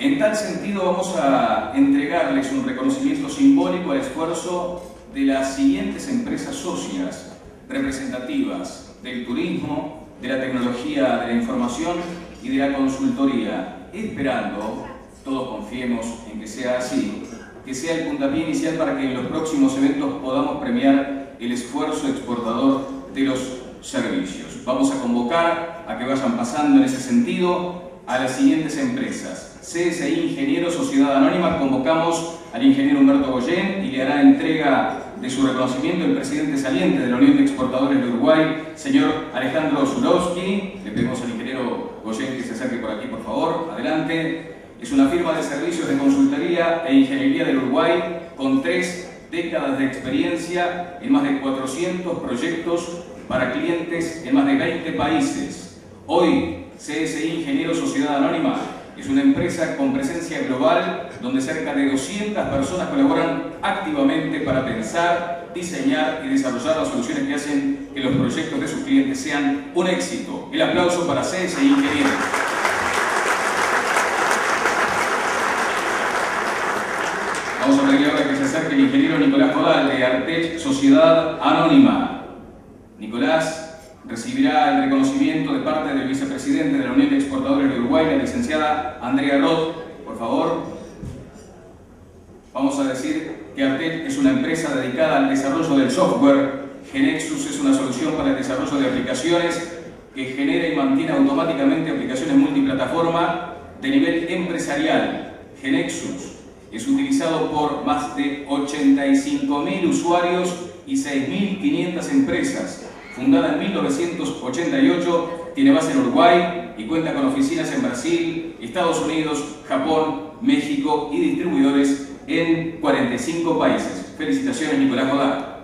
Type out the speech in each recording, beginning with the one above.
En tal sentido, vamos a entregarles un reconocimiento simbólico al esfuerzo de las siguientes empresas socias representativas del turismo, de la tecnología de la información y de la consultoría, esperando, todos confiemos en que sea así, que sea el puntapié inicial para que en los próximos eventos podamos premiar el esfuerzo exportador de los servicios. Vamos a convocar a que vayan pasando en ese sentido a las siguientes empresas. CSI Ingeniero Sociedad Anónima, convocamos al ingeniero Humberto Goyen y le hará entrega de su reconocimiento el presidente saliente de la Unión de Exportadores de Uruguay, señor Alejandro Zulowski. Le pedimos al ingeniero Goyen que se acerque por aquí, por favor. Adelante. Es una firma de servicios de consultoría e ingeniería del Uruguay con 3 décadas de experiencia en más de 400 proyectos para clientes en más de 20 países. Hoy, CSI Ingeniero Sociedad Anónima es una empresa con presencia global donde cerca de 200 personas colaboran activamente para pensar, diseñar y desarrollar las soluciones que hacen que los proyectos de sus clientes sean un éxito. El aplauso para CSI Ingeniero. Vamos a pedirle ahora que se acerque el ingeniero Nicolás Codal de Artech Sociedad Anónima. Nicolás recibirá el reconocimiento de parte del vicepresidente de la Unión de Exportadores de Uruguay, la licenciada Andrea Roth. Por favor. Vamos a decir que Artech es una empresa dedicada al desarrollo del software. Genexus es una solución para el desarrollo de aplicaciones que genera y mantiene automáticamente aplicaciones multiplataforma de nivel empresarial. Genexus es utilizado por más de 85.000 usuarios y 6.500 empresas. Fundada en 1988, tiene base en Uruguay y cuenta con oficinas en Brasil, Estados Unidos, Japón, México y distribuidores en 45 países. Felicitaciones, Nicolás Codal.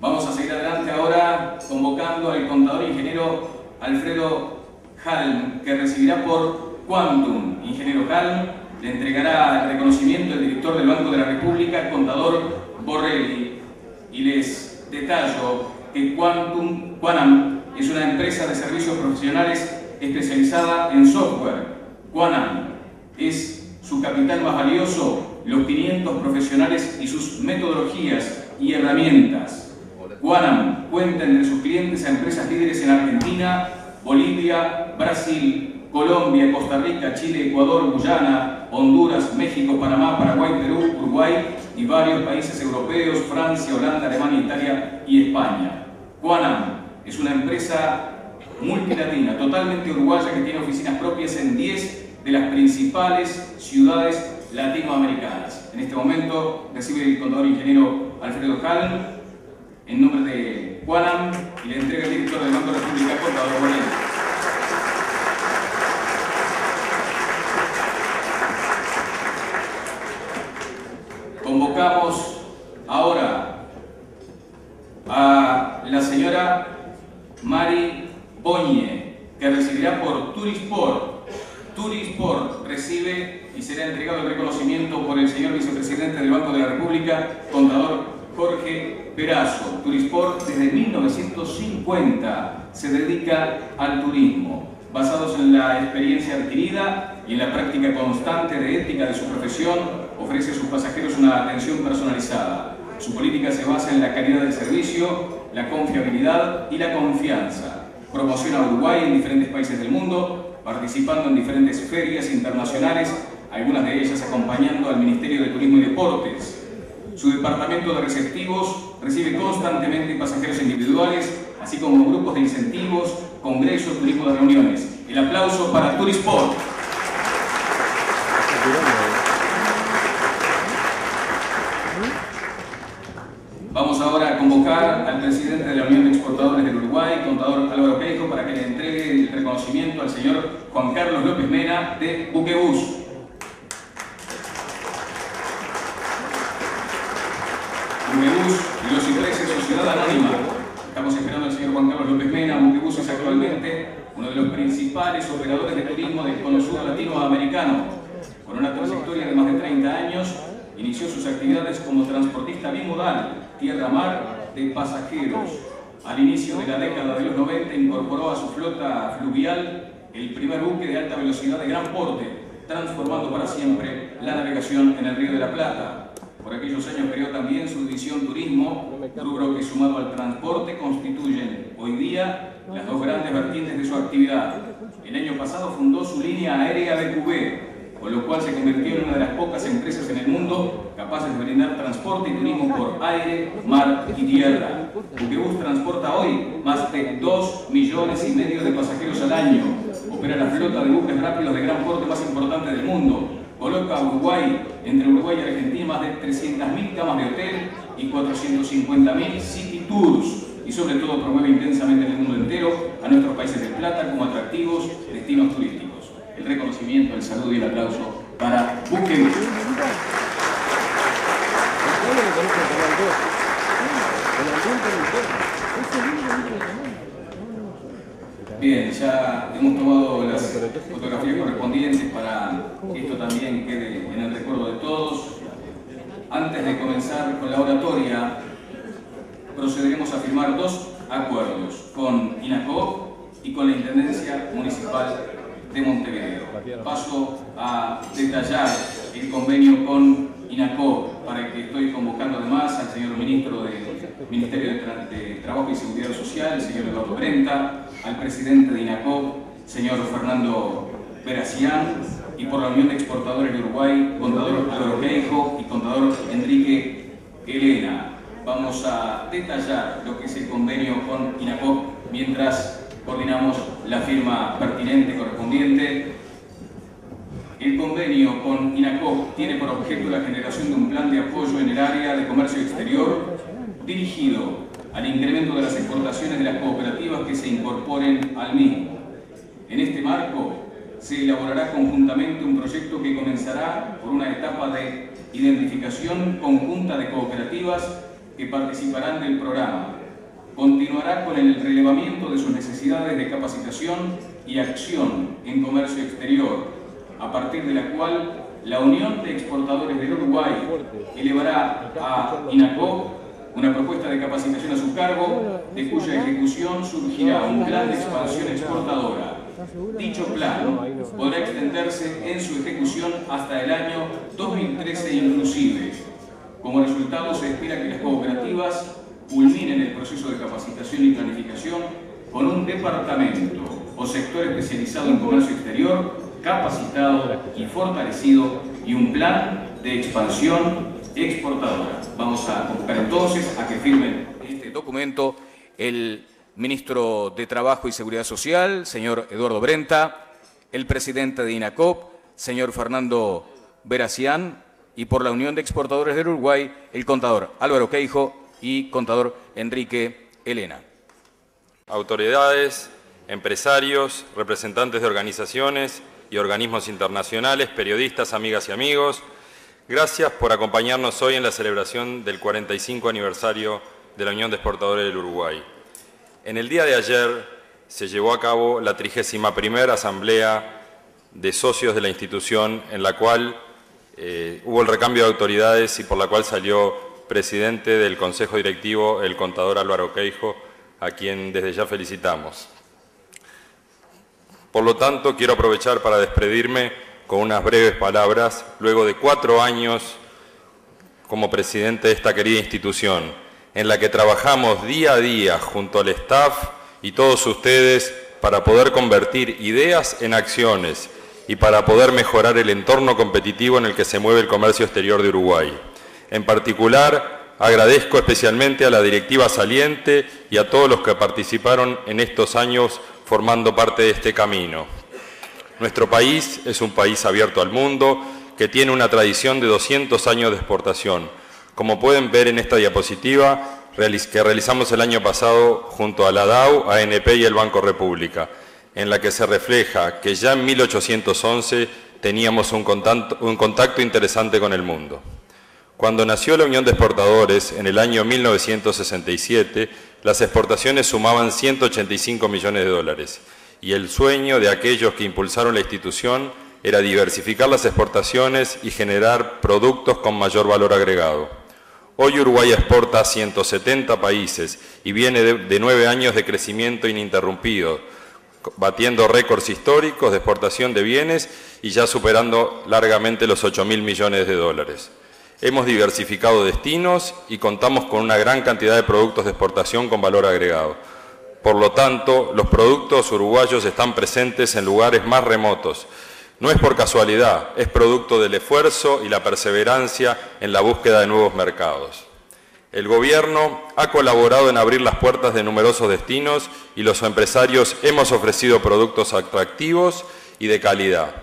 Vamos a seguir adelante ahora convocando al contador ingeniero Alfredo Halm, que recibirá por Quantum. Ingeniero Halm le entregará el reconocimiento del director del Banco de la República, contador Borrelli. Y les detallo que Quantum es una empresa de servicios profesionales especializada en software. Quantum es su capital más valioso, los 500 profesionales y sus metodologías y herramientas. Quantum cuenta entre sus clientes a empresas líderes en Argentina, Bolivia, Brasil, Colombia, Costa Rica, Chile, Ecuador, Guyana, Honduras, México, Panamá, Paraguay, Perú, Uruguay y varios países europeos, Francia, Holanda, Alemania, Italia y España. Quantum es una empresa multilatina, totalmente uruguaya, que tiene oficinas propias en 10 de las principales ciudades latinoamericanas. En este momento recibe el contador ingeniero Alfredo Halm en nombre de Quantum y le entrega el director del Banco de la República, contador Borrelli. Convocamos ahora a la señora Mari Boñe, que recibirá por Turisport. Turisport recibe y será entregado el reconocimiento por el señor vicepresidente del Banco de la República, contador Jorge Perazo. Turisport desde 1950 se dedica al turismo, basados en la experiencia adquirida y en la práctica constante de ética de su profesión, ofrece a sus pasajeros una atención personalizada. Su política se basa en la calidad del servicio, la confiabilidad y la confianza. Promociona a Uruguay en diferentes países del mundo, participando en diferentes ferias internacionales, algunas de ellas acompañando al Ministerio de Turismo y Deportes. Su departamento de receptivos recibe constantemente pasajeros individuales, así como grupos de incentivos, congresos, turismo de reuniones. El aplauso para Turisport. Vamos ahora a convocar al presidente de la Unión de Exportadores del Uruguay, contador Álvaro Pejo, para que le entregue el reconocimiento al señor Juan Carlos López Mena de Buquebus. Buquebus y los Cipreses Sociedad Anónima. Estamos esperando al señor Juan Carlos López Mena. Buquebus es actualmente uno de los principales operadores de turismo del cono sur latinoamericano. Con una trayectoria de más de 30 años, inició sus actividades como transportista bimodal, tierra-mar, de pasajeros. Al inicio de la década de los 90 incorporó a su flota fluvial el primer buque de alta velocidad de gran porte, transformando para siempre la navegación en el Río de la Plata. Por aquellos años creó también su división turismo, rubro que sumado al transporte constituyen hoy día las dos grandes vertientes de su actividad. El año pasado fundó su línea aérea de QB, con lo cual se convirtió en una de las pocas empresas en el mundo capaces de brindar transporte y turismo por aire, mar y tierra. Buquebus transporta hoy más de 2,5 millones de pasajeros al año. Opera la flota de buques rápidos de gran porte más importante del mundo. Coloca a Uruguay, entre Uruguay y Argentina, más de 300.000 camas de hotel y 450.000 city tours. Y sobre todo promueve intensamente en el mundo entero a nuestros países de plata como atractivos destinos turísticos. El reconocimiento, el saludo y el aplauso para Buquebus. Bien, ya hemos tomado las fotografías correspondientes para que esto también quede en el recuerdo de todos. Antes de comenzar con la oratoria, procederemos a firmar dos acuerdos con INACOP y con la Intendencia Municipal de Montevideo. Paso a detallar el convenio con INACOP, para que estoy convocando además al señor ministro del Ministerio de Trabajo y Seguridad Social, el señor Eduardo Brenta, al presidente de INACOP, señor Fernando Veracián, y por la Unión de Exportadores de Uruguay, contador Álvaro Queijo y contador Enrique Elena. Vamos a detallar lo que es el convenio con INACOP mientras coordinamos la firma pertinente correspondiente. El convenio con INACOP tiene por objeto la generación de un plan de apoyo en el área de comercio exterior dirigido al incremento de las exportaciones de las cooperativas que se incorporen al mismo. En este marco se elaborará conjuntamente un proyecto que comenzará por una etapa de identificación conjunta de cooperativas que participarán del programa. Continuará con el relevamiento de sus necesidades de capacitación y acción en comercio exterior, a partir de la cual la Unión de Exportadores del Uruguay elevará a INACOP una propuesta de capacitación a su cargo, de cuya ejecución surgirá un plan de expansión exportadora. Dicho plan podrá extenderse en su ejecución hasta el año 2013 inclusive. Como resultado, se espera que las cooperativas culminen el proceso de capacitación y planificación con un departamento o sector especializado en comercio exterior, capacitado y fortalecido, y un plan de expansión exportadora. Vamos a convocar entonces a que firmen este documento el ministro de Trabajo y Seguridad Social, señor Eduardo Brenta, el presidente de INACOP, señor Fernando Veracián, y por la Unión de Exportadores del Uruguay, el contador Álvaro Queijo y contador Enrique Elena. Autoridades, empresarios, representantes de organizaciones y organismos internacionales, periodistas, amigas y amigos, gracias por acompañarnos hoy en la celebración del 45 aniversario de la Unión de Exportadores del Uruguay. En el día de ayer se llevó a cabo la 31ª Asamblea de Socios de la institución, en la cual hubo el recambio de autoridades y por la cual salió presidente del Consejo Directivo el contador Álvaro Queijo, a quien desde ya felicitamos. Por lo tanto, quiero aprovechar para despedirme con unas breves palabras, luego de 4 años como presidente de esta querida institución, en la que trabajamos día a día junto al staff y todos ustedes para poder convertir ideas en acciones y para poder mejorar el entorno competitivo en el que se mueve el comercio exterior de Uruguay. En particular, agradezco especialmente a la directiva saliente y a todos los que participaron en estos años formando parte de este camino. Nuestro país es un país abierto al mundo que tiene una tradición de 200 años de exportación. Como pueden ver en esta diapositiva que realizamos el año pasado junto a la DAO, ANP y el Banco República, en la que se refleja que ya en 1811 teníamos un contacto interesante con el mundo. Cuando nació la Unión de Exportadores en el año 1967, las exportaciones sumaban 185 millones de dólares y el sueño de aquellos que impulsaron la institución era diversificar las exportaciones y generar productos con mayor valor agregado. Hoy Uruguay exporta a 170 países y viene de 9 años de crecimiento ininterrumpido, batiendo récords históricos de exportación de bienes y ya superando largamente los 8.000 millones de dólares. Hemos diversificado destinos y contamos con una gran cantidad de productos de exportación con valor agregado. Por lo tanto, los productos uruguayos están presentes en lugares más remotos. No es por casualidad, es producto del esfuerzo y la perseverancia en la búsqueda de nuevos mercados. El Gobierno ha colaborado en abrir las puertas de numerosos destinos y los empresarios hemos ofrecido productos atractivos y de calidad.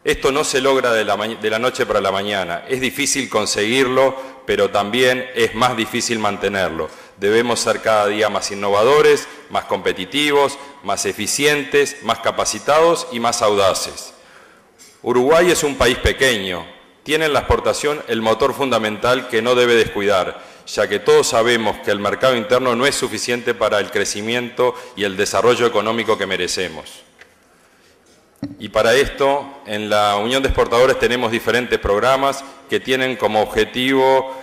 Esto no se logra de la noche para la mañana. Es difícil conseguirlo, pero también es más difícil mantenerlo. Debemos ser cada día más innovadores, más competitivos, más eficientes, más capacitados y más audaces. Uruguay es un país pequeño. Tiene en la exportación el motor fundamental que no debe descuidar, ya que todos sabemos que el mercado interno no es suficiente para el crecimiento y el desarrollo económico que merecemos. Y para esto, en la Unión de Exportadores tenemos diferentes programas que tienen como objetivo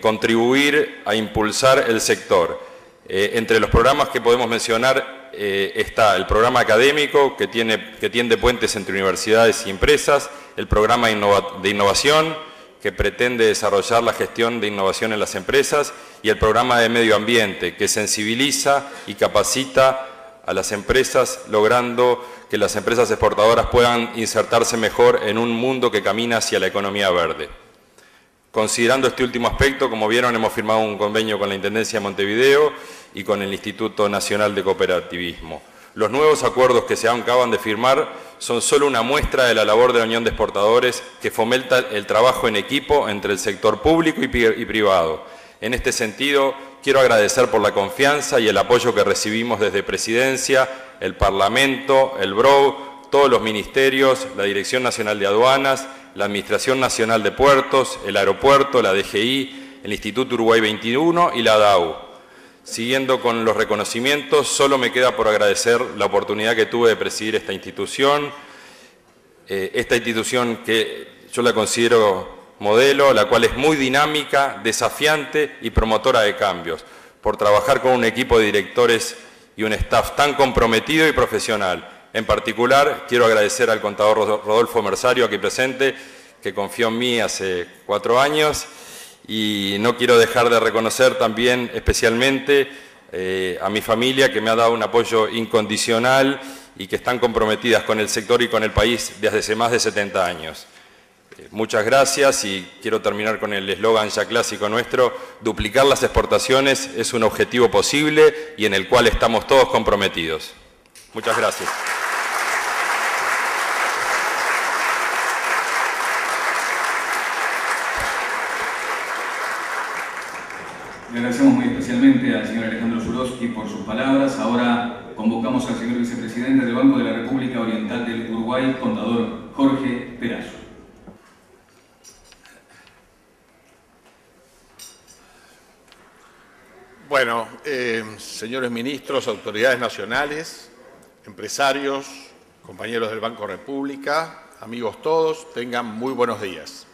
contribuir a impulsar el sector. Entre los programas que podemos mencionar está el programa académico que tiende puentes entre universidades y empresas, el programa de innovación que pretende desarrollar la gestión de innovación en las empresas y el programa de medio ambiente que sensibiliza y capacita a las empresas, logrando que las empresas exportadoras puedan insertarse mejor en un mundo que camina hacia la economía verde. Considerando este último aspecto, como vieron, hemos firmado un convenio con la Intendencia de Montevideo y con el Instituto Nacional de Cooperativismo. Los nuevos acuerdos que se acaban de firmar son solo una muestra de la labor de la Unión de Exportadores que fomenta el trabajo en equipo entre el sector público y privado. En este sentido, quiero agradecer por la confianza y el apoyo que recibimos desde Presidencia, el Parlamento, el BROU, todos los ministerios, la Dirección Nacional de Aduanas, la Administración Nacional de Puertos, el Aeropuerto, la DGI, el Instituto Uruguay 21 y la DAU. Siguiendo con los reconocimientos, solo me queda por agradecer la oportunidad que tuve de presidir esta institución que yo la considero modelo, la cual es muy dinámica, desafiante y promotora de cambios, por trabajar con un equipo de directores y un staff tan comprometido y profesional. En particular, quiero agradecer al contador Rodolfo Mersario, aquí presente, que confió en mí hace 4 años, y no quiero dejar de reconocer también especialmente a mi familia, que me ha dado un apoyo incondicional y que están comprometidas con el sector y con el país desde hace más de 70 años. Muchas gracias y quiero terminar con el eslogan ya clásico nuestro: duplicar las exportaciones es un objetivo posible y en el cual estamos todos comprometidos. Muchas gracias. Le agradecemos muy especialmente al señor Alejandro Zuroski por sus palabras. Ahora convocamos al señor vicepresidente del Banco de la República Oriental del Uruguay, contador Jorge Perazo. Bueno, señores ministros, autoridades nacionales, empresarios, compañeros del Banco República, amigos todos, tengan muy buenos días.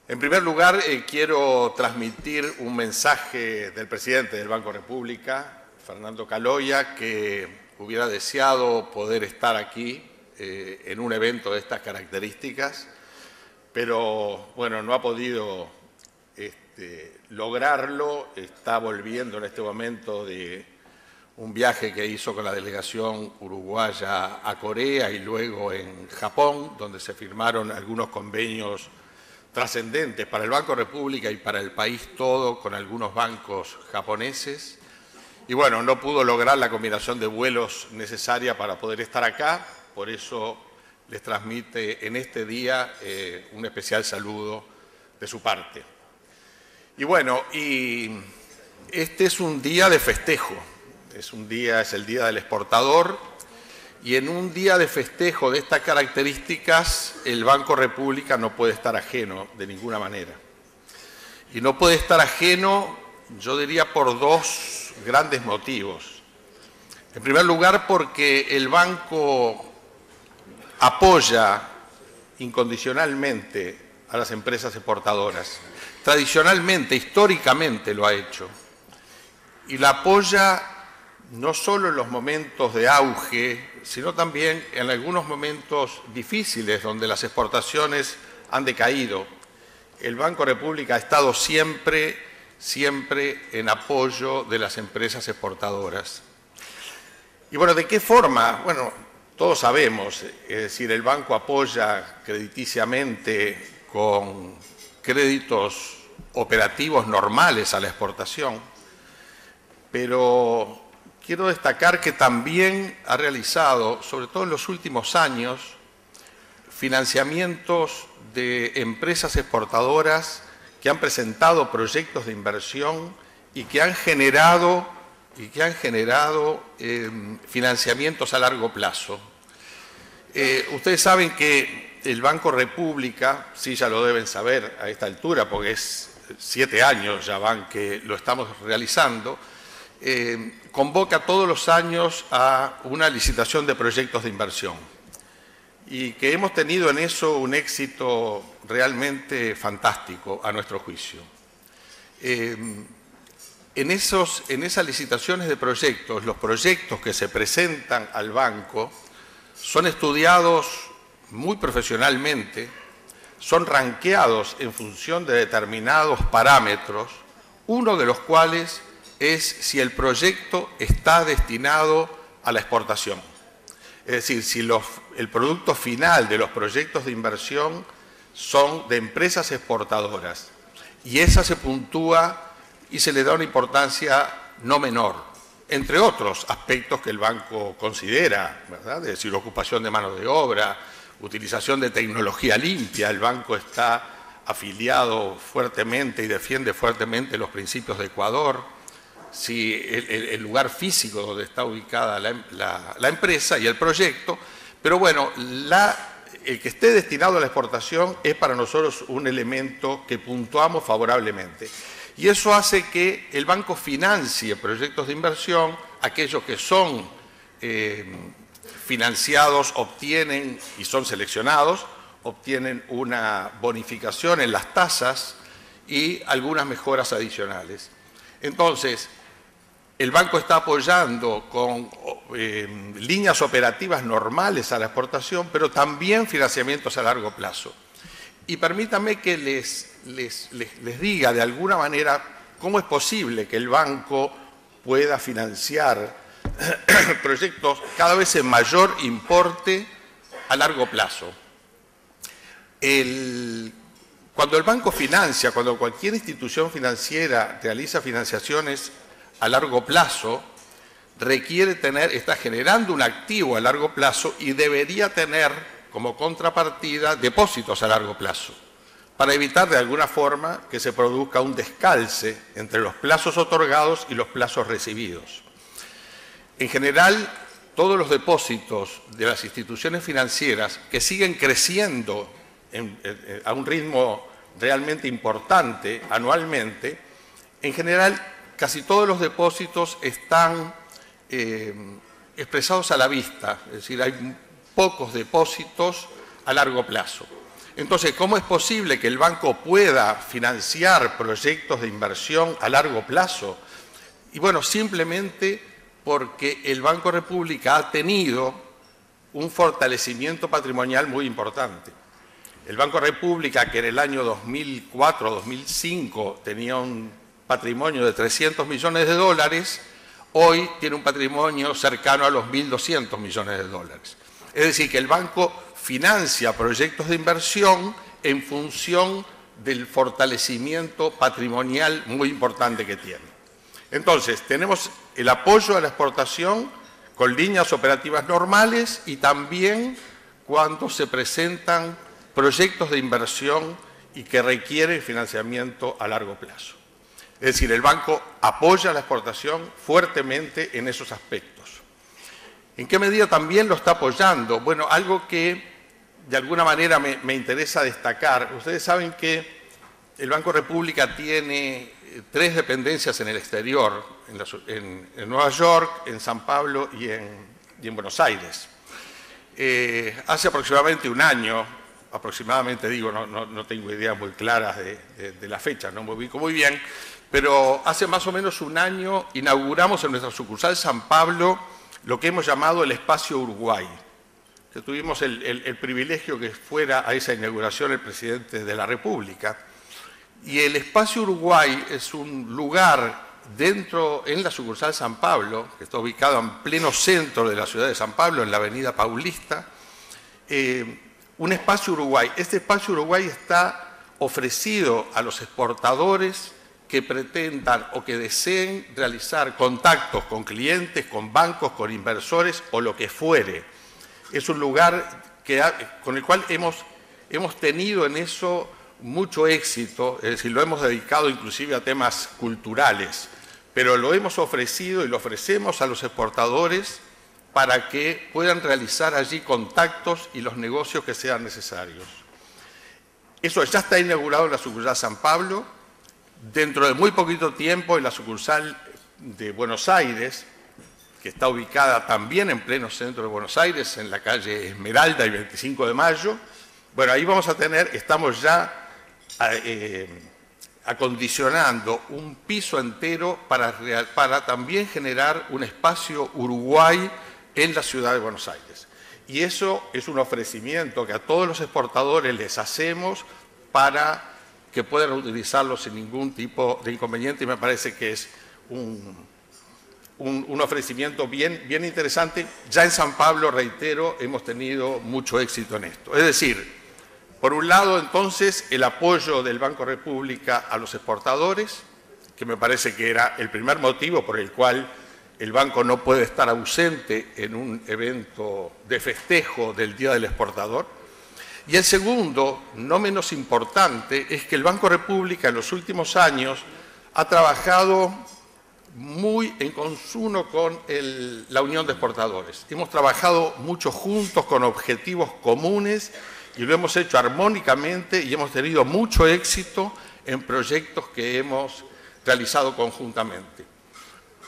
En primer lugar, quiero transmitir un mensaje del presidente del Banco República, Fernando Caloya, que hubiera deseado poder estar aquí en un evento de estas características, pero bueno, no ha podido lograrlo. Está volviendo en este momento de un viaje que hizo con la delegación uruguaya a Corea y luego en Japón, donde se firmaron algunos convenios trascendentes para el Banco República y para el país todo con algunos bancos japoneses. Y bueno, no pudo lograr la combinación de vuelos necesaria para poder estar acá, por eso les transmite en este día un especial saludo de su parte. Y bueno, este es un día de festejo, es el Día del Exportador, y en un día de festejo de estas características, el Banco República no puede estar ajeno de ninguna manera. Y no puede estar ajeno, yo diría, por 2 grandes motivos. En primer lugar, porque el banco apoya incondicionalmente a las empresas exportadoras. Tradicionalmente, históricamente lo ha hecho. Y la apoya no solo en los momentos de auge, sino también en algunos momentos difíciles donde las exportaciones han decaído. El Banco República ha estado siempre en apoyo de las empresas exportadoras. Y bueno, ¿de qué forma? Bueno, todos sabemos, es decir, el banco apoya crediticiamente con créditos operativos normales a la exportación, pero quiero destacar que también ha realizado, sobre todo en los últimos años, financiamientos de empresas exportadoras que han presentado proyectos de inversión y que han generado financiamientos a largo plazo. Ustedes saben que el Banco República, sí ya lo deben saber a esta altura, porque es 7 años ya van que lo estamos realizando, convoca todos los años a una licitación de proyectos de inversión y que hemos tenido en eso un éxito realmente fantástico a nuestro juicio. En esas licitaciones de proyectos, los proyectos que se presentan al banco son estudiados muy profesionalmente, son ranqueados en función de determinados parámetros, uno de los cuales es si el proyecto está destinado a la exportación. Es decir, si el producto final de los proyectos de inversión son de empresas exportadoras. Y esa se puntúa y se le da una importancia no menor, entre otros aspectos que el banco considera, ¿verdad? Es decir, ocupación de mano de obra, utilización de tecnología limpia. El banco está afiliado fuertemente y defiende fuertemente los principios de Ecuador. Si el lugar físico donde está ubicada la empresa y el proyecto, pero bueno, el que esté destinado a la exportación es para nosotros un elemento que puntuamos favorablemente. Y eso hace que el banco financie proyectos de inversión, aquellos que son financiados obtienen y son seleccionados, obtienen una bonificación en las tasas y algunas mejoras adicionales. Entonces, el banco está apoyando con líneas operativas normales a la exportación, pero también financiamientos a largo plazo. Y permítanme que les diga de alguna manera cómo es posible que el banco pueda financiar proyectos cada vez en mayor importe a largo plazo. Cuando el banco financia, cuando cualquier institución financiera realiza financiaciones a largo plazo, está generando un activo a largo plazo y debería tener como contrapartida depósitos a largo plazo, para evitar de alguna forma que se produzca un descalce entre los plazos otorgados y los plazos recibidos. En general, todos los depósitos de las instituciones financieras que siguen creciendo a un ritmo realmente importante anualmente, en general casi todos los depósitos están expresados a la vista, es decir, hay pocos depósitos a largo plazo. Entonces, ¿cómo es posible que el banco pueda financiar proyectos de inversión a largo plazo? Y bueno, simplemente porque el Banco República ha tenido un fortalecimiento patrimonial muy importante. El Banco República, que en el año 2004-2005 tenía un patrimonio de 300 millones de dólares, hoy tiene un patrimonio cercano a los 1.200 millones de dólares. Es decir, que el banco financia proyectos de inversión en función del fortalecimiento patrimonial muy importante que tiene. Entonces, tenemos el apoyo a la exportación con líneas operativas normales y también cuando se presentan proyectos de inversión y que requieren financiamiento a largo plazo. Es decir, el banco apoya la exportación fuertemente en esos aspectos. ¿En qué medida también lo está apoyando? Bueno, algo que de alguna manera me interesa destacar. Ustedes saben que el Banco República tiene 3 dependencias en el exterior, en Nueva York, en San Pablo y en Buenos Aires. Hace aproximadamente un año aproximadamente, digo, no tengo ideas muy claras de la fecha, no me ubico muy bien, pero hace más o menos un año inauguramos en nuestra sucursal San Pablo lo que hemos llamado el Espacio Uruguay, que tuvimos el privilegio que fuera a esa inauguración el presidente de la República. Y el Espacio Uruguay es un lugar en la sucursal San Pablo, que está ubicado en pleno centro de la ciudad de San Pablo, en la avenida Paulista, un Espacio Uruguay. Este Espacio Uruguay está ofrecido a los exportadores que pretendan o que deseen realizar contactos con clientes, con bancos, con inversores o lo que fuere. Es un lugar con el cual hemos tenido en eso mucho éxito, es decir, lo hemos dedicado inclusive a temas culturales, pero lo hemos ofrecido y lo ofrecemos a los exportadores para que puedan realizar allí contactos y los negocios que sean necesarios. Eso ya está inaugurado en la sucursal San Pablo. Dentro de muy poquito tiempo en la sucursal de Buenos Aires, que está ubicada también en pleno centro de Buenos Aires, en la calle Esmeralda y 25 de Mayo, bueno, ahí vamos a estamos ya acondicionando un piso entero para también generar un espacio Uruguay en la ciudad de Buenos Aires. Y eso es un ofrecimiento que a todos los exportadores les hacemos para que puedan utilizarlo sin ningún tipo de inconveniente, y me parece que es un ofrecimiento bien interesante. Ya en San Pablo, reitero, hemos tenido mucho éxito en esto. Es decir, por un lado, entonces, el apoyo del Banco República a los exportadores, que me parece que era el primer motivo por el cual el banco no puede estar ausente en un evento de festejo del Día del Exportador. Y el segundo, no menos importante, es que el Banco República en los últimos años ha trabajado muy en consono con la Unión de Exportadores. Hemos trabajado mucho juntos con objetivos comunes y lo hemos hecho armónicamente y hemos tenido mucho éxito en proyectos que hemos realizado conjuntamente.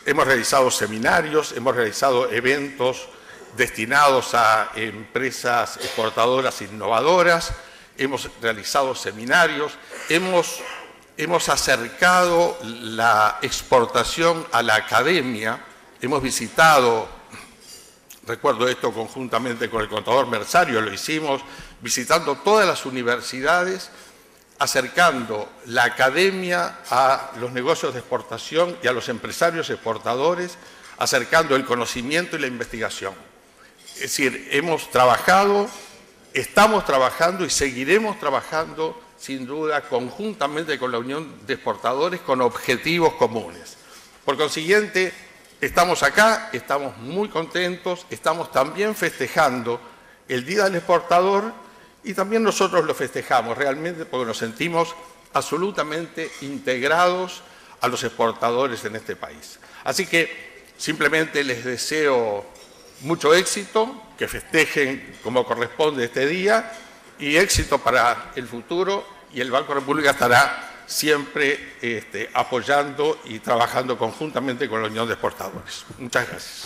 Hemos realizado seminarios, hemos realizado eventos destinados a empresas exportadoras innovadoras, hemos realizado seminarios, hemos acercado la exportación a la academia, hemos visitado, recuerdo esto conjuntamente con el contador Mersario, lo hicimos visitando todas las universidades, acercando la academia a los negocios de exportación y a los empresarios exportadores, acercando el conocimiento y la investigación. Es decir, hemos trabajado, estamos trabajando y seguiremos trabajando, sin duda, conjuntamente con la Unión de Exportadores, con objetivos comunes. Por consiguiente, estamos acá, estamos muy contentos, estamos también festejando el Día del Exportador y también nosotros lo festejamos realmente porque nos sentimos absolutamente integrados a los exportadores en este país. Así que simplemente les deseo mucho éxito, que festejen como corresponde este día y éxito para el futuro, y el Banco República estará siempre apoyando y trabajando conjuntamente con la Unión de Exportadores. Muchas gracias.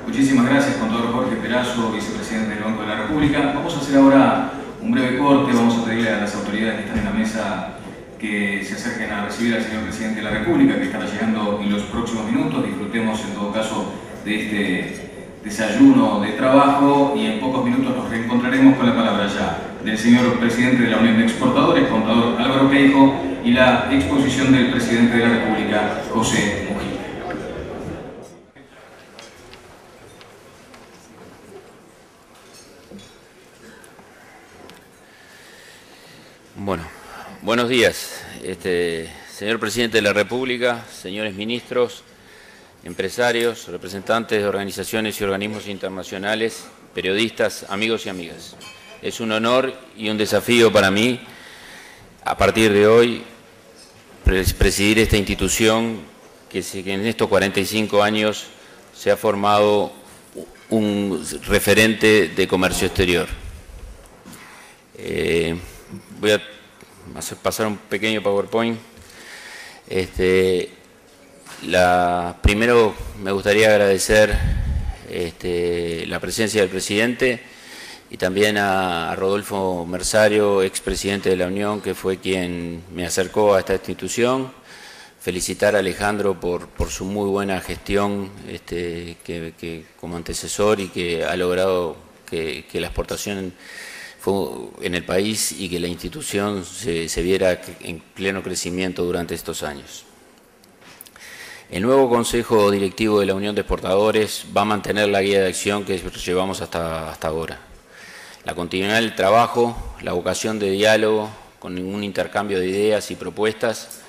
Muchísimas gracias, contador Jorge Perazo, vicepresidente del Banco de la República. Vamos a hacer ahora un breve corte, vamos a pedirle a las autoridades que están en la mesa que se acerquen a recibir al señor presidente de la República, que estará llegando en los próximos minutos. Disfrutemos en todo caso de este desayuno de trabajo y en pocos minutos nos reencontraremos con la palabra ya del señor presidente de la Unión de Exportadores, contador Álvaro Queijo, y la exposición del presidente de la República, José Mujica. Bueno, buenos días, señor presidente de la República, señores ministros, empresarios, representantes de organizaciones y organismos internacionales, periodistas, amigos y amigas. Es un honor y un desafío para mí, a partir de hoy, presidir esta institución que en estos 45 años se ha formado un referente de comercio exterior. Voy a pasar un pequeño PowerPoint. Primero me gustaría agradecer la presencia del presidente y también a Rodolfo Mersario, expresidente de la Unión, que fue quien me acercó a esta institución. Felicitar a Alejandro por su muy buena gestión como antecesor y que ha logrado que la exportación en el país y que la institución se viera en pleno crecimiento durante estos años. El nuevo Consejo Directivo de la Unión de Exportadores va a mantener la guía de acción que llevamos hasta ahora. La continuidad del trabajo, la vocación de diálogo, con un intercambio de ideas y propuestas,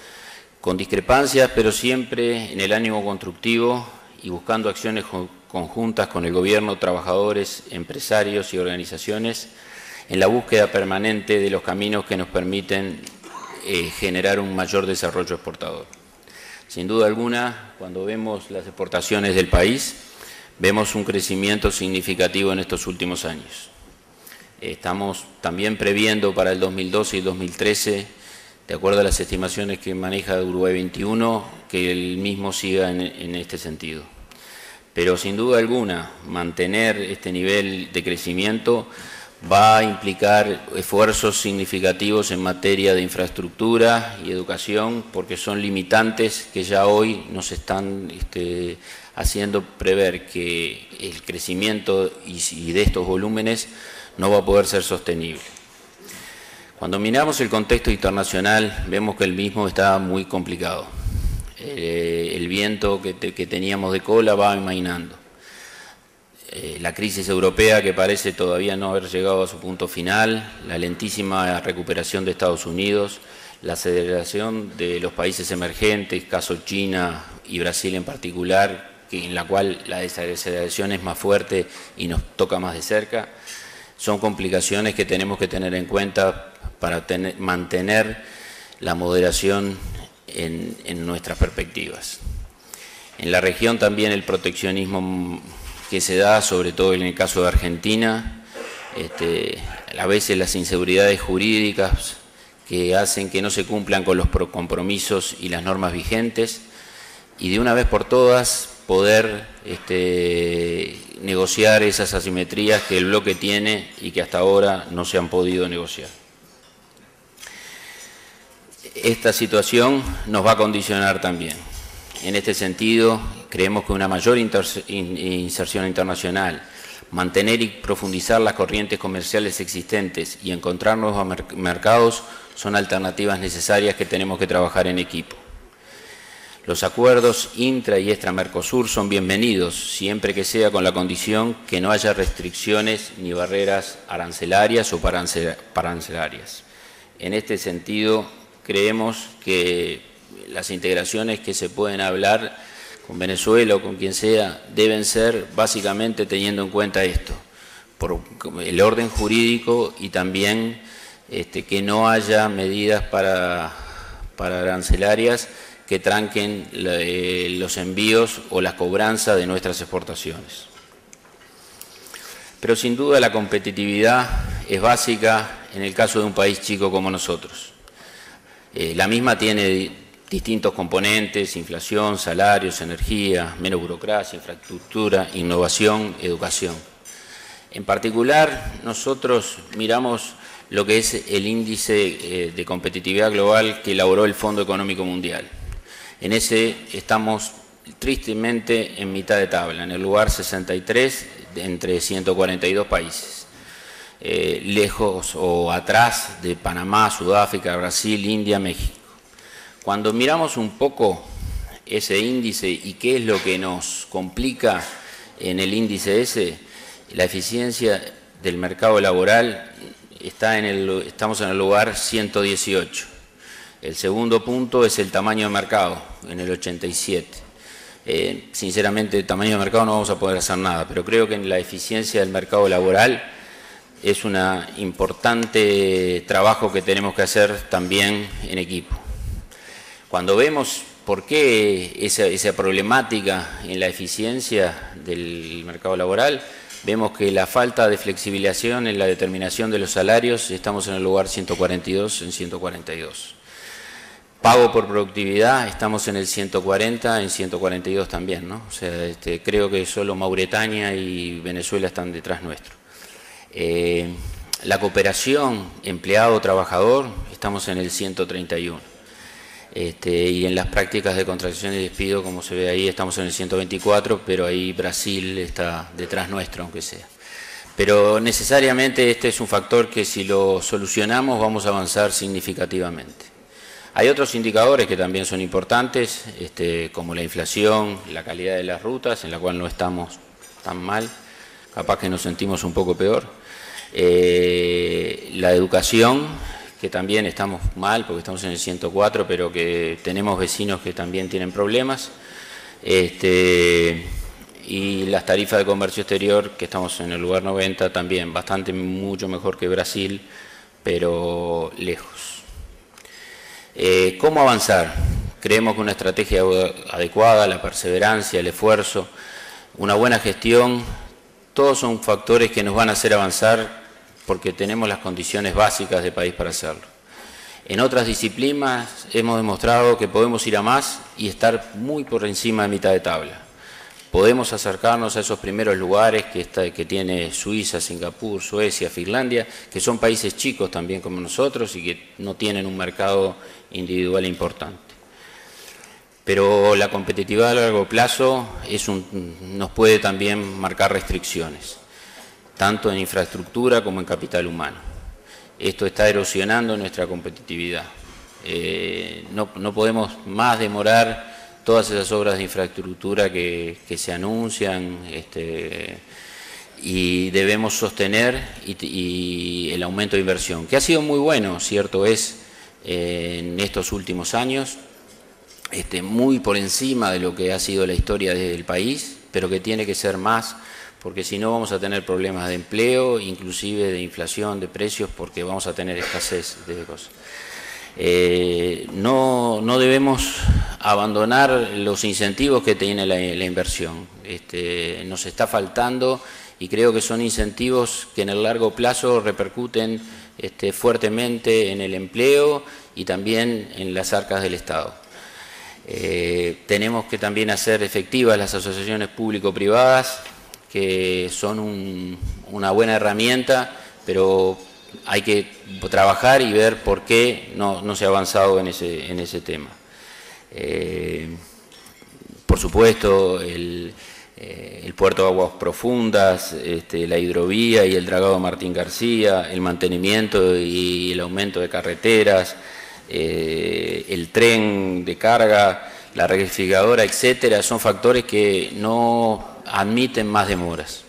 con discrepancias, pero siempre en el ánimo constructivo y buscando acciones conjuntas con el gobierno, trabajadores, empresarios y organizaciones, en la búsqueda permanente de los caminos que nos permiten generar un mayor desarrollo exportador. Sin duda alguna, cuando vemos las exportaciones del país, vemos un crecimiento significativo en estos últimos años. Estamos también previendo para el 2012 y 2013, de acuerdo a las estimaciones que maneja Uruguay 21, que el mismo siga en este sentido. Pero sin duda alguna, mantener este nivel de crecimiento va a implicar esfuerzos significativos en materia de infraestructura y educación, porque son limitantes que ya hoy nos están haciendo prever que el crecimiento y de estos volúmenes no va a poder ser sostenible. Cuando miramos el contexto internacional, vemos que el mismo está muy complicado. El viento que teníamos de cola va amainando. La crisis europea, que parece todavía no haber llegado a su punto final, la lentísima recuperación de Estados Unidos, la aceleración de los países emergentes, caso China y Brasil en particular, en la cual la desaceleración es más fuerte y nos toca más de cerca, son complicaciones que tenemos que tener en cuenta para mantener la moderación en nuestras perspectivas. En la región también el proteccionismo que se da, sobre todo en el caso de Argentina, a veces las inseguridades jurídicas que hacen que no se cumplan con los compromisos y las normas vigentes, y de una vez por todas poder negociar esas asimetrías que el bloque tiene y que hasta ahora no se han podido negociar. Esta situación nos va a condicionar también. En este sentido, creemos que una mayor inserción internacional, mantener y profundizar las corrientes comerciales existentes y encontrar nuevos mercados son alternativas necesarias que tenemos que trabajar en equipo. Los acuerdos intra y extra Mercosur son bienvenidos, siempre que sea con la condición que no haya restricciones ni barreras arancelarias o parancelarias. En este sentido, creemos que las integraciones que se pueden hablar con Venezuela o con quien sea deben ser básicamente teniendo en cuenta esto, por el orden jurídico y también que no haya medidas para arancelarias que tranquen los envíos o la cobranza de nuestras exportaciones. Pero sin duda la competitividad es básica en el caso de un país chico como nosotros. La misma tiene distintos componentes: inflación, salarios, energía, menos burocracia, infraestructura, innovación, educación. En particular, nosotros miramos lo que es el índice de competitividad global que elaboró el Fondo Económico Mundial. En ese estamos tristemente en mitad de tabla, en el lugar 63 entre 142 países. Lejos o atrás de Panamá, Sudáfrica, Brasil, India, México. Cuando miramos un poco ese índice y qué es lo que nos complica en el índice ese, la eficiencia del mercado laboral estamos en el lugar 118. El segundo punto es el tamaño de mercado, en el 87. Sinceramente, el tamaño de mercado no vamos a poder hacer nada, pero creo que en la eficiencia del mercado laboral es un importante trabajo que tenemos que hacer también en equipo. Cuando vemos por qué esa problemática en la eficiencia del mercado laboral, vemos que la falta de flexibilización en la determinación de los salarios, estamos en el lugar 142 en 142. Pago por productividad, estamos en el 140, en 142 también, ¿no? O sea, creo que solo Mauritania y Venezuela están detrás nuestro. La cooperación empleado-trabajador, estamos en el 131. Y en las prácticas de contratación y despido, como se ve ahí, estamos en el 124, pero ahí Brasil está detrás nuestro, aunque sea. Pero necesariamente este es un factor que si lo solucionamos vamos a avanzar significativamente. Hay otros indicadores que también son importantes, como la inflación, la calidad de las rutas, en la cual no estamos tan mal, capaz que nos sentimos un poco peor. La educación, que también estamos mal, porque estamos en el 104, pero que tenemos vecinos que también tienen problemas. Y las tarifas de comercio exterior, que estamos en el lugar 90, también bastante, mucho mejor que Brasil, pero lejos. ¿Cómo avanzar? Creemos que una estrategia adecuada, la perseverancia, el esfuerzo, una buena gestión, todos son factores que nos van a hacer avanzar porque tenemos las condiciones básicas de país para hacerlo. En otras disciplinas hemos demostrado que podemos ir a más y estar muy por encima de mitad de tabla. Podemos acercarnos a esos primeros lugares que tiene Suiza, Singapur, Suecia, Finlandia, que son países chicos también como nosotros y que no tienen un mercado individual importante. Pero la competitividad a largo plazo nos puede también marcar restricciones, tanto en infraestructura como en capital humano. Esto está erosionando nuestra competitividad. No podemos más demorar todas esas obras de infraestructura que se anuncian y debemos sostener y el aumento de inversión, que ha sido muy bueno, cierto es, en estos últimos años, muy por encima de lo que ha sido la historia del país, pero que tiene que ser más, porque si no vamos a tener problemas de empleo, inclusive de inflación, de precios, porque vamos a tener escasez de cosas. No debemos abandonar los incentivos que tiene la inversión. Nos está faltando y creo que son incentivos que en el largo plazo repercuten fuertemente en el empleo y también en las arcas del Estado. Tenemos que también hacer efectivas las asociaciones público-privadas, que son una buena herramienta, pero hay que trabajar y ver por qué no se ha avanzado en ese tema. Por supuesto, el puerto de aguas profundas, la hidrovía y el dragado Martín García, el mantenimiento y el aumento de carreteras, el tren de carga, la regasificadora, etcétera, son factores que no admiten más demoras.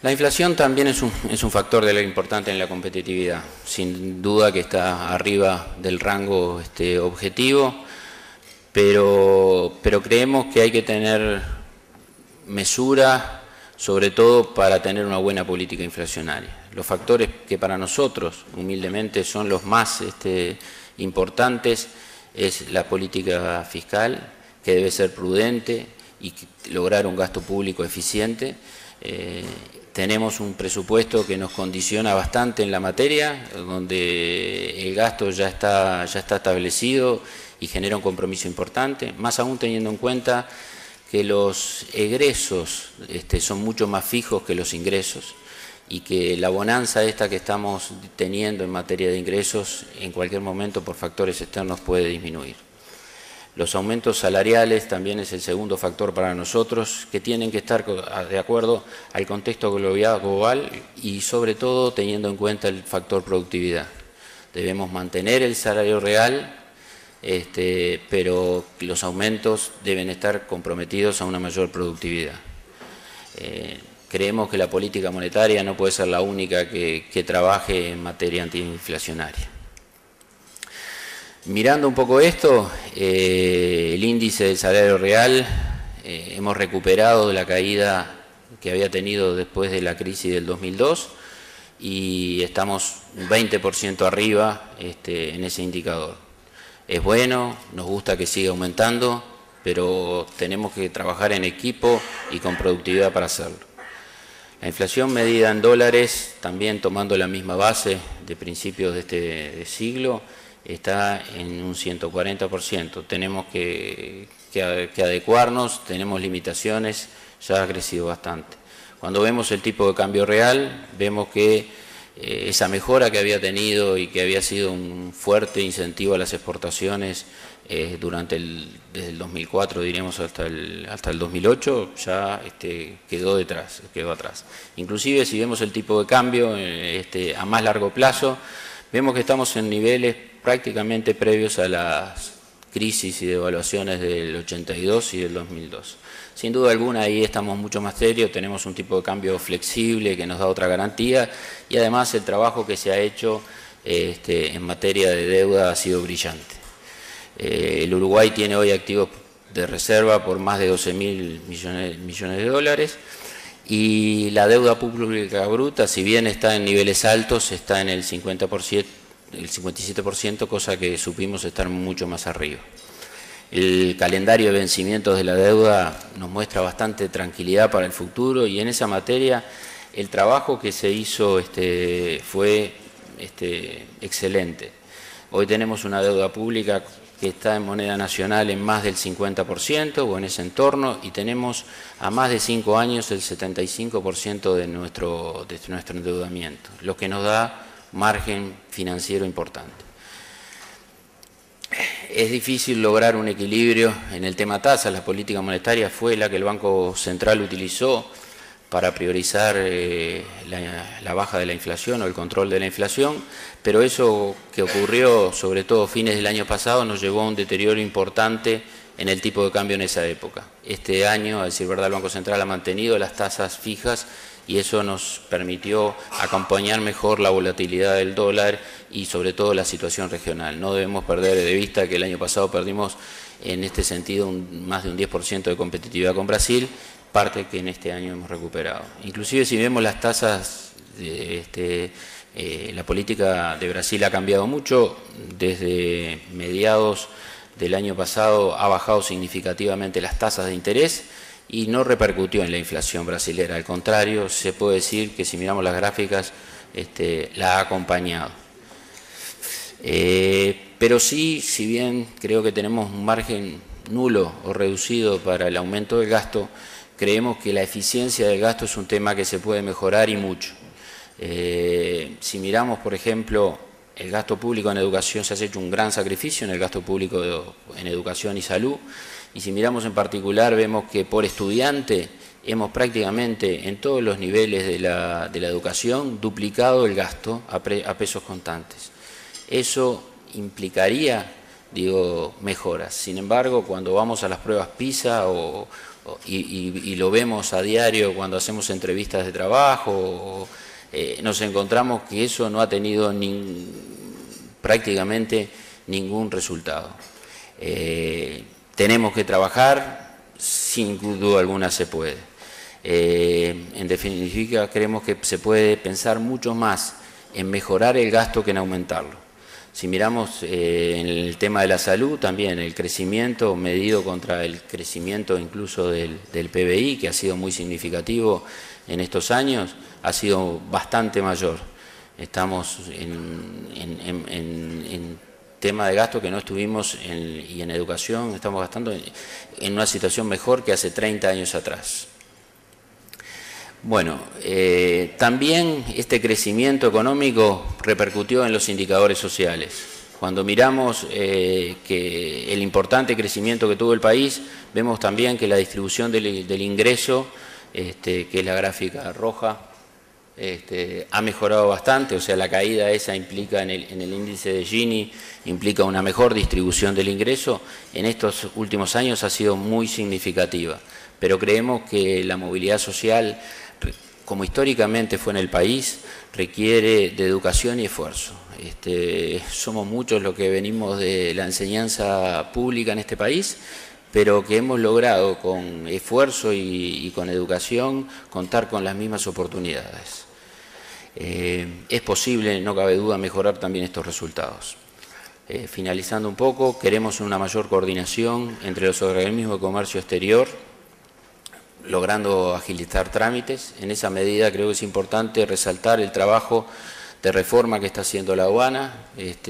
La inflación también es un factor importante en la competitividad, sin duda que está arriba del rango objetivo, pero creemos que hay que tener mesura, sobre todo para tener una buena política inflacionaria. Los factores que para nosotros, humildemente, son los más importantes es la política fiscal, que debe ser prudente y lograr un gasto público eficiente. Tenemos un presupuesto que nos condiciona bastante en la materia, donde el gasto ya está establecido y genera un compromiso importante, más aún teniendo en cuenta que los egresos son mucho más fijos que los ingresos y que la bonanza esta que estamos teniendo en materia de ingresos en cualquier momento por factores externos puede disminuir. Los aumentos salariales también es el segundo factor para nosotros, que tienen que estar de acuerdo al contexto global y sobre todo teniendo en cuenta el factor productividad. Debemos mantener el salario real, pero los aumentos deben estar comprometidos a una mayor productividad. Creemos que la política monetaria no puede ser la única que trabaje en materia antiinflacionaria. Mirando un poco esto, el índice del salario real, hemos recuperado la caída que había tenido después de la crisis del 2002 y estamos un 20% arriba en ese indicador. Es bueno, nos gusta que siga aumentando, pero tenemos que trabajar en equipo y con productividad para hacerlo. La inflación medida en dólares, también tomando la misma base de principios de este siglo, está en un 140%. Tenemos que adecuarnos, tenemos limitaciones, ya ha crecido bastante. Cuando vemos el tipo de cambio real, vemos que esa mejora que había tenido y que había sido un fuerte incentivo a las exportaciones desde el 2004, diríamos, hasta el 2008, ya quedó atrás. Inclusive, si vemos el tipo de cambio a más largo plazo, vemos que estamos en niveles prácticamente previos a las crisis y devaluaciones del 82 y del 2002. Sin duda alguna ahí estamos mucho más serios, tenemos un tipo de cambio flexible que nos da otra garantía y además el trabajo que se ha hecho en materia de deuda ha sido brillante. El Uruguay tiene hoy activos de reserva por más de 12.000 millones de dólares y la deuda pública bruta, si bien está en niveles altos, está en el 50%, el 57%, cosa que supimos estar mucho más arriba. El calendario de vencimientos de la deuda nos muestra bastante tranquilidad para el futuro y en esa materia el trabajo que se hizo fue excelente. Hoy tenemos una deuda pública que está en moneda nacional en más del 50% o en ese entorno y tenemos a más de 5 años el 75% de nuestro endeudamiento, lo que nos da margen financiero importante. Es difícil lograr un equilibrio en el tema tasas. La política monetaria fue la que el Banco Central utilizó para priorizar la baja de la inflación o el control de la inflación, pero eso que ocurrió, sobre todo fines del año pasado, nos llevó a un deterioro importante en el tipo de cambio en esa época. Este año, a decir verdad, el Banco Central ha mantenido las tasas fijas y eso nos permitió acompañar mejor la volatilidad del dólar y sobre todo la situación regional. No debemos perder de vista que el año pasado perdimos en este sentido más de un 10% de competitividad con Brasil, parte que en este año hemos recuperado. Inclusive si vemos las tasas, la política de Brasil ha cambiado mucho, desde mediados del año pasado ha bajado significativamente las tasas de interés y no repercutió en la inflación brasilera, al contrario, se puede decir que si miramos las gráficas, la ha acompañado. Pero sí, si bien creo que tenemos un margen nulo o reducido para el aumento del gasto, creemos que la eficiencia del gasto es un tema que se puede mejorar y mucho. Si miramos, por ejemplo, el gasto público en educación, se ha hecho un gran sacrificio en el gasto público en educación y salud, y si miramos en particular vemos que por estudiante hemos prácticamente en todos los niveles de la educación duplicado el gasto a pesos contantes. Eso implicaría, mejoras. Sin embargo, cuando vamos a las pruebas PISA y lo vemos a diario cuando hacemos entrevistas de trabajo, nos encontramos que eso no ha tenido prácticamente ningún resultado. Tenemos que trabajar, sin duda alguna se puede. En definitiva, creemos que se puede pensar mucho más en mejorar el gasto que en aumentarlo. Si miramos en el tema de la salud, también el crecimiento medido contra el crecimiento incluso del PBI, que ha sido muy significativo en estos años, ha sido bastante mayor. Estamos en tema de gasto que no estuvimos y en educación estamos gastando en una situación mejor que hace 30 años atrás. Bueno, también este crecimiento económico repercutió en los indicadores sociales. Cuando miramos que el importante crecimiento que tuvo el país, vemos también que la distribución del ingreso, que es la gráfica roja, ha mejorado bastante, o sea, la caída esa implica en el índice de Gini, implica una mejor distribución del ingreso, en estos últimos años ha sido muy significativa, pero creemos que la movilidad social, como históricamente fue en el país, requiere de educación y esfuerzo. Somos muchos los que venimos de la enseñanza pública en este país, pero que hemos logrado con esfuerzo y con educación contar con las mismas oportunidades. Es posible, no cabe duda, mejorar también estos resultados. Finalizando un poco, queremos una mayor coordinación entre los organismos de comercio exterior, logrando agilizar trámites. En esa medida creo que es importante resaltar el trabajo de reforma que está haciendo la aduana,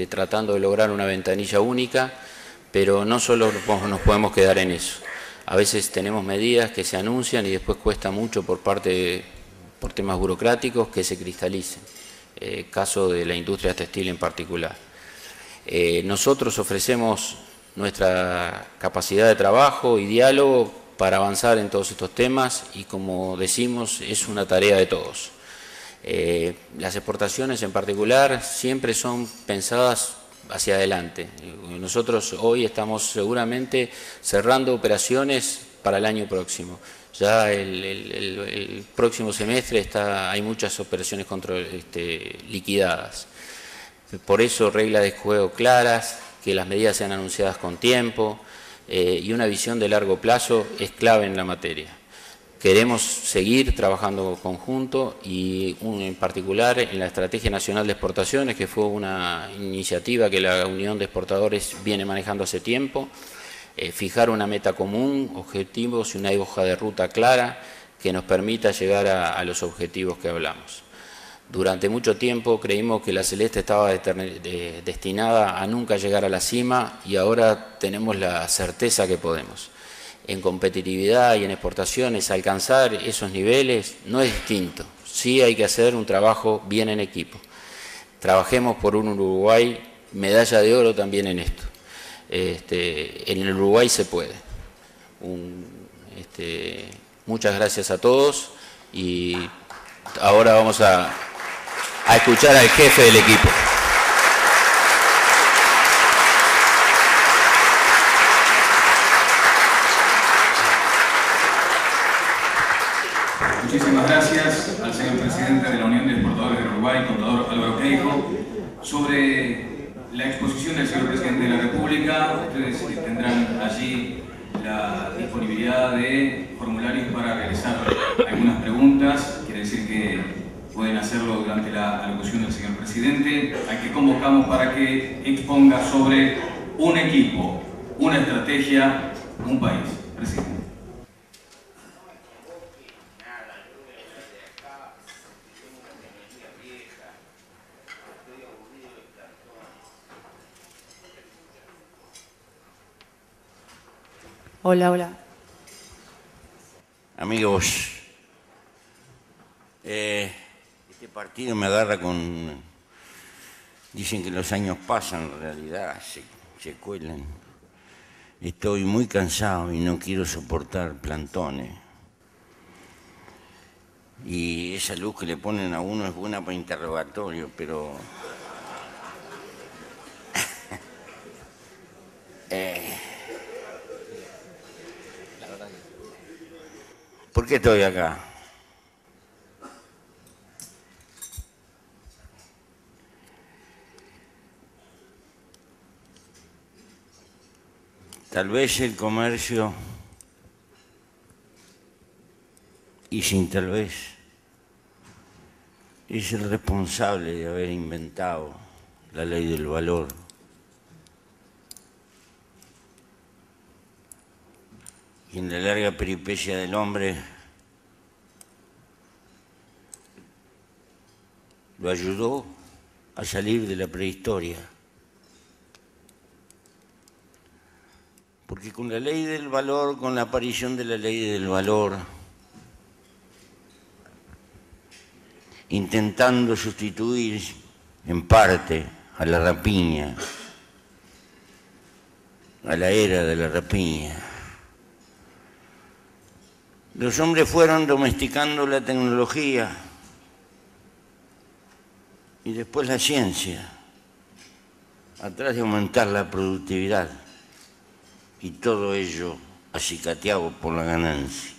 tratando de lograr una ventanilla única, pero no solo nos podemos quedar en eso. A veces tenemos medidas que se anuncian y después cuesta mucho por temas burocráticos que se cristalicen. Caso de la industria textil en particular. Nosotros ofrecemos nuestra capacidad de trabajo y diálogo para avanzar en todos estos temas y, como decimos, es una tarea de todos. Las exportaciones en particular siempre son pensadas hacia adelante. Nosotros hoy estamos seguramente cerrando operaciones para el año próximo. Ya el próximo semestre hay muchas operaciones liquidadas. Por eso, reglas de juego claras, que las medidas sean anunciadas con tiempo y una visión de largo plazo es clave en la materia. Queremos seguir trabajando conjunto y en particular en la Estrategia Nacional de Exportaciones, que fue una iniciativa que la Unión de Exportadores viene manejando hace tiempo. Fijar una meta común, objetivos y una hoja de ruta clara que nos permita llegar a los objetivos que hablamos. Durante mucho tiempo creímos que la Celeste estaba destinada a nunca llegar a la cima y ahora tenemos la certeza que podemos. En competitividad y en exportaciones, alcanzar esos niveles no es distinto. Sí hay que hacer un trabajo bien en equipo. Trabajemos por un Uruguay medalla de oro también en esto. En el Uruguay se puede. Muchas gracias a todos y ahora vamos a escuchar al jefe del equipo. Muchísimas gracias al señor presidente de la Unión de Exportadores del Uruguay, contador Álvaro Queijo. Sobre la exposición del señor presidente de la República, ustedes tendrán allí la disponibilidad de formularios para realizar algunas preguntas. Quiere decir que pueden hacerlo durante la alocución del señor presidente, al que convocamos para que exponga sobre un equipo, una estrategia, un país. Presidente. Hola, hola. Amigos, este partido me agarra con... Dicen que los años pasan, en realidad se cuelan. Estoy muy cansado y no quiero soportar plantones. Y esa luz que le ponen a uno es buena para interrogatorio, pero... ¿Por qué estoy acá? Tal vez el comercio, y sin tal vez, es el responsable de haber inventado la ley del valor. Y en la larga peripecia del hombre lo ayudó a salir de la prehistoria. Porque con la ley del valor, con la aparición de la ley del valor, intentando sustituir en parte a la rapiña, a la era de la rapiña, los hombres fueron domesticando la tecnología y después la ciencia, atrás de aumentar la productividad, y todo ello acicateado por la ganancia.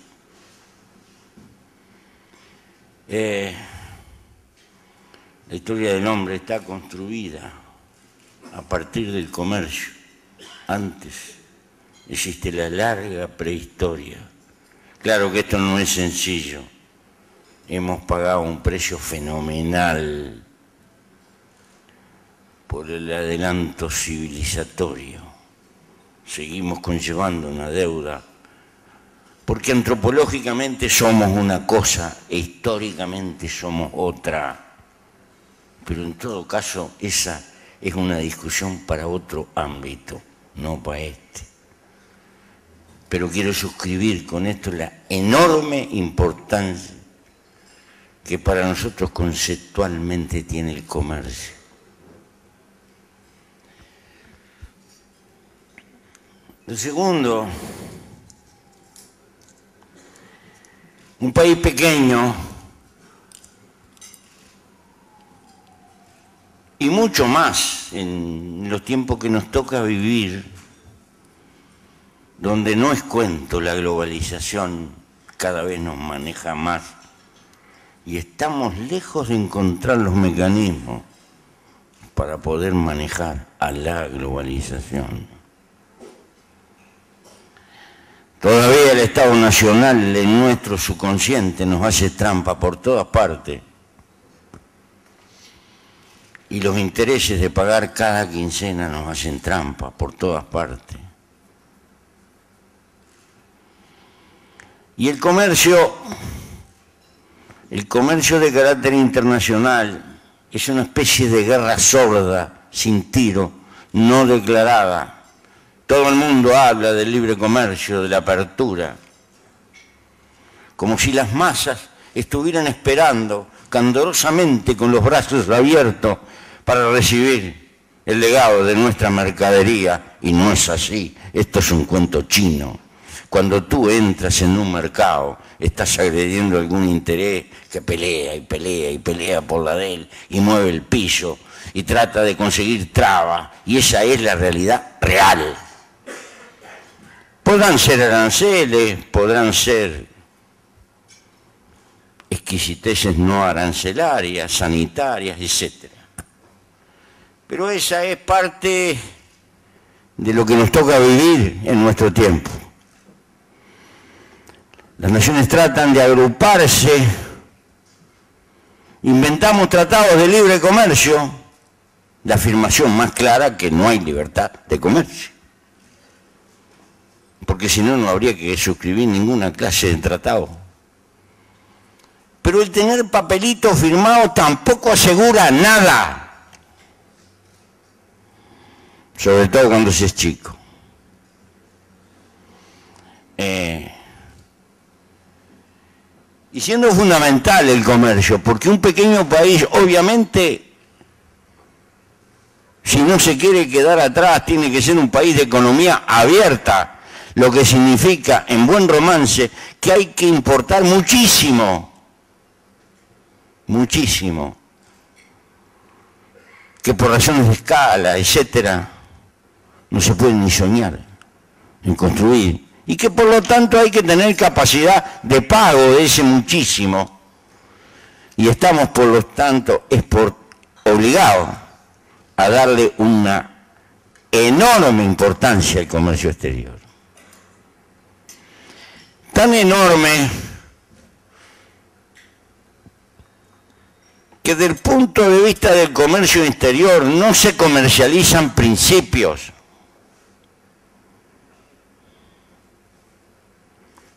La historia del hombre está construida a partir del comercio. Antes existe la larga prehistoria. Claro que esto no es sencillo. Hemos pagado un precio fenomenal por el adelanto civilizatorio. Seguimos conllevando una deuda, porque antropológicamente somos una cosa e históricamente somos otra. pero en todo caso esa es una discusión para otro ámbito, no para este. Pero quiero suscribir con esto la enorme importancia que para nosotros conceptualmente tiene el comercio. Lo segundo, un país pequeño y mucho más en los tiempos que nos toca vivir, donde no es cuento, la globalización cada vez nos maneja más y estamos lejos de encontrar los mecanismos para poder manejar a la globalización. Todavía el Estado Nacional en nuestro subconsciente nos hace trampa por todas partes y los intereses de pagar cada quincena nos hacen trampa por todas partes. Y el comercio de carácter internacional es una especie de guerra sorda, sin tiro, no declarada. Todo el mundo habla del libre comercio, de la apertura, como si las masas estuvieran esperando candorosamente con los brazos abiertos para recibir el legado de nuestra mercadería, y no es así. Esto es un cuento chino. Cuando tú entras en un mercado, estás agrediendo algún interés que pelea y pelea y pelea por la de él y mueve el piso y trata de conseguir trabas, y esa es la realidad real. Podrán ser aranceles, podrán ser exquisiteces no arancelarias, sanitarias, etc. Pero esa es parte de lo que nos toca vivir en nuestro tiempo. Las naciones tratan de agruparse, inventamos tratados de libre comercio, la afirmación más clara que no hay libertad de comercio. Porque si no, no habría que suscribir ninguna clase de tratado. Pero el tener papelito firmado tampoco asegura nada, sobre todo cuando se es chico. Y siendo fundamental el comercio, porque un pequeño país, obviamente, si no se quiere quedar atrás, tiene que ser un país de economía abierta, lo que significa, en buen romance, que hay que importar muchísimo, muchísimo, que por razones de escala, etcétera, no se puede ni soñar en construir, y que por lo tanto hay que tener capacidad de pago de ese muchísimo, y estamos por lo tanto obligados a darle una enorme importancia al comercio exterior. Tan enorme que desde el punto de vista del comercio exterior no se comercializan principios.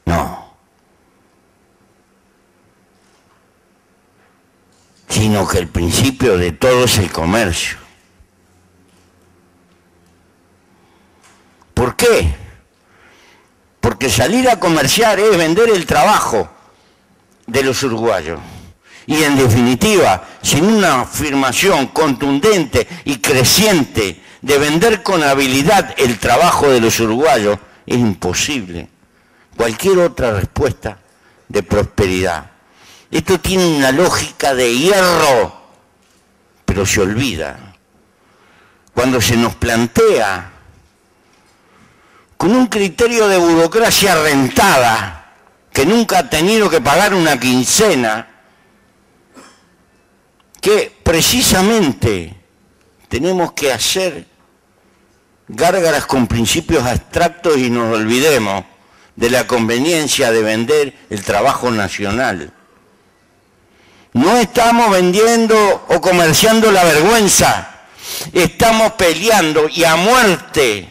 No. Sino que el principio de todo es el comercio. ¿Por qué? Porque salir a comerciar es vender el trabajo de los uruguayos. Y en definitiva, sin una afirmación contundente y creciente de vender con habilidad el trabajo de los uruguayos, es imposible cualquier otra respuesta de prosperidad. Esto tiene una lógica de hierro, pero se olvida. Cuando se nos plantea con un criterio de burocracia rentada, que nunca ha tenido que pagar una quincena, que precisamente tenemos que hacer gárgaras con principios abstractos y nos olvidemos de la conveniencia de vender el trabajo nacional. No estamos vendiendo o comerciando la vergüenza, estamos peleando y a muerte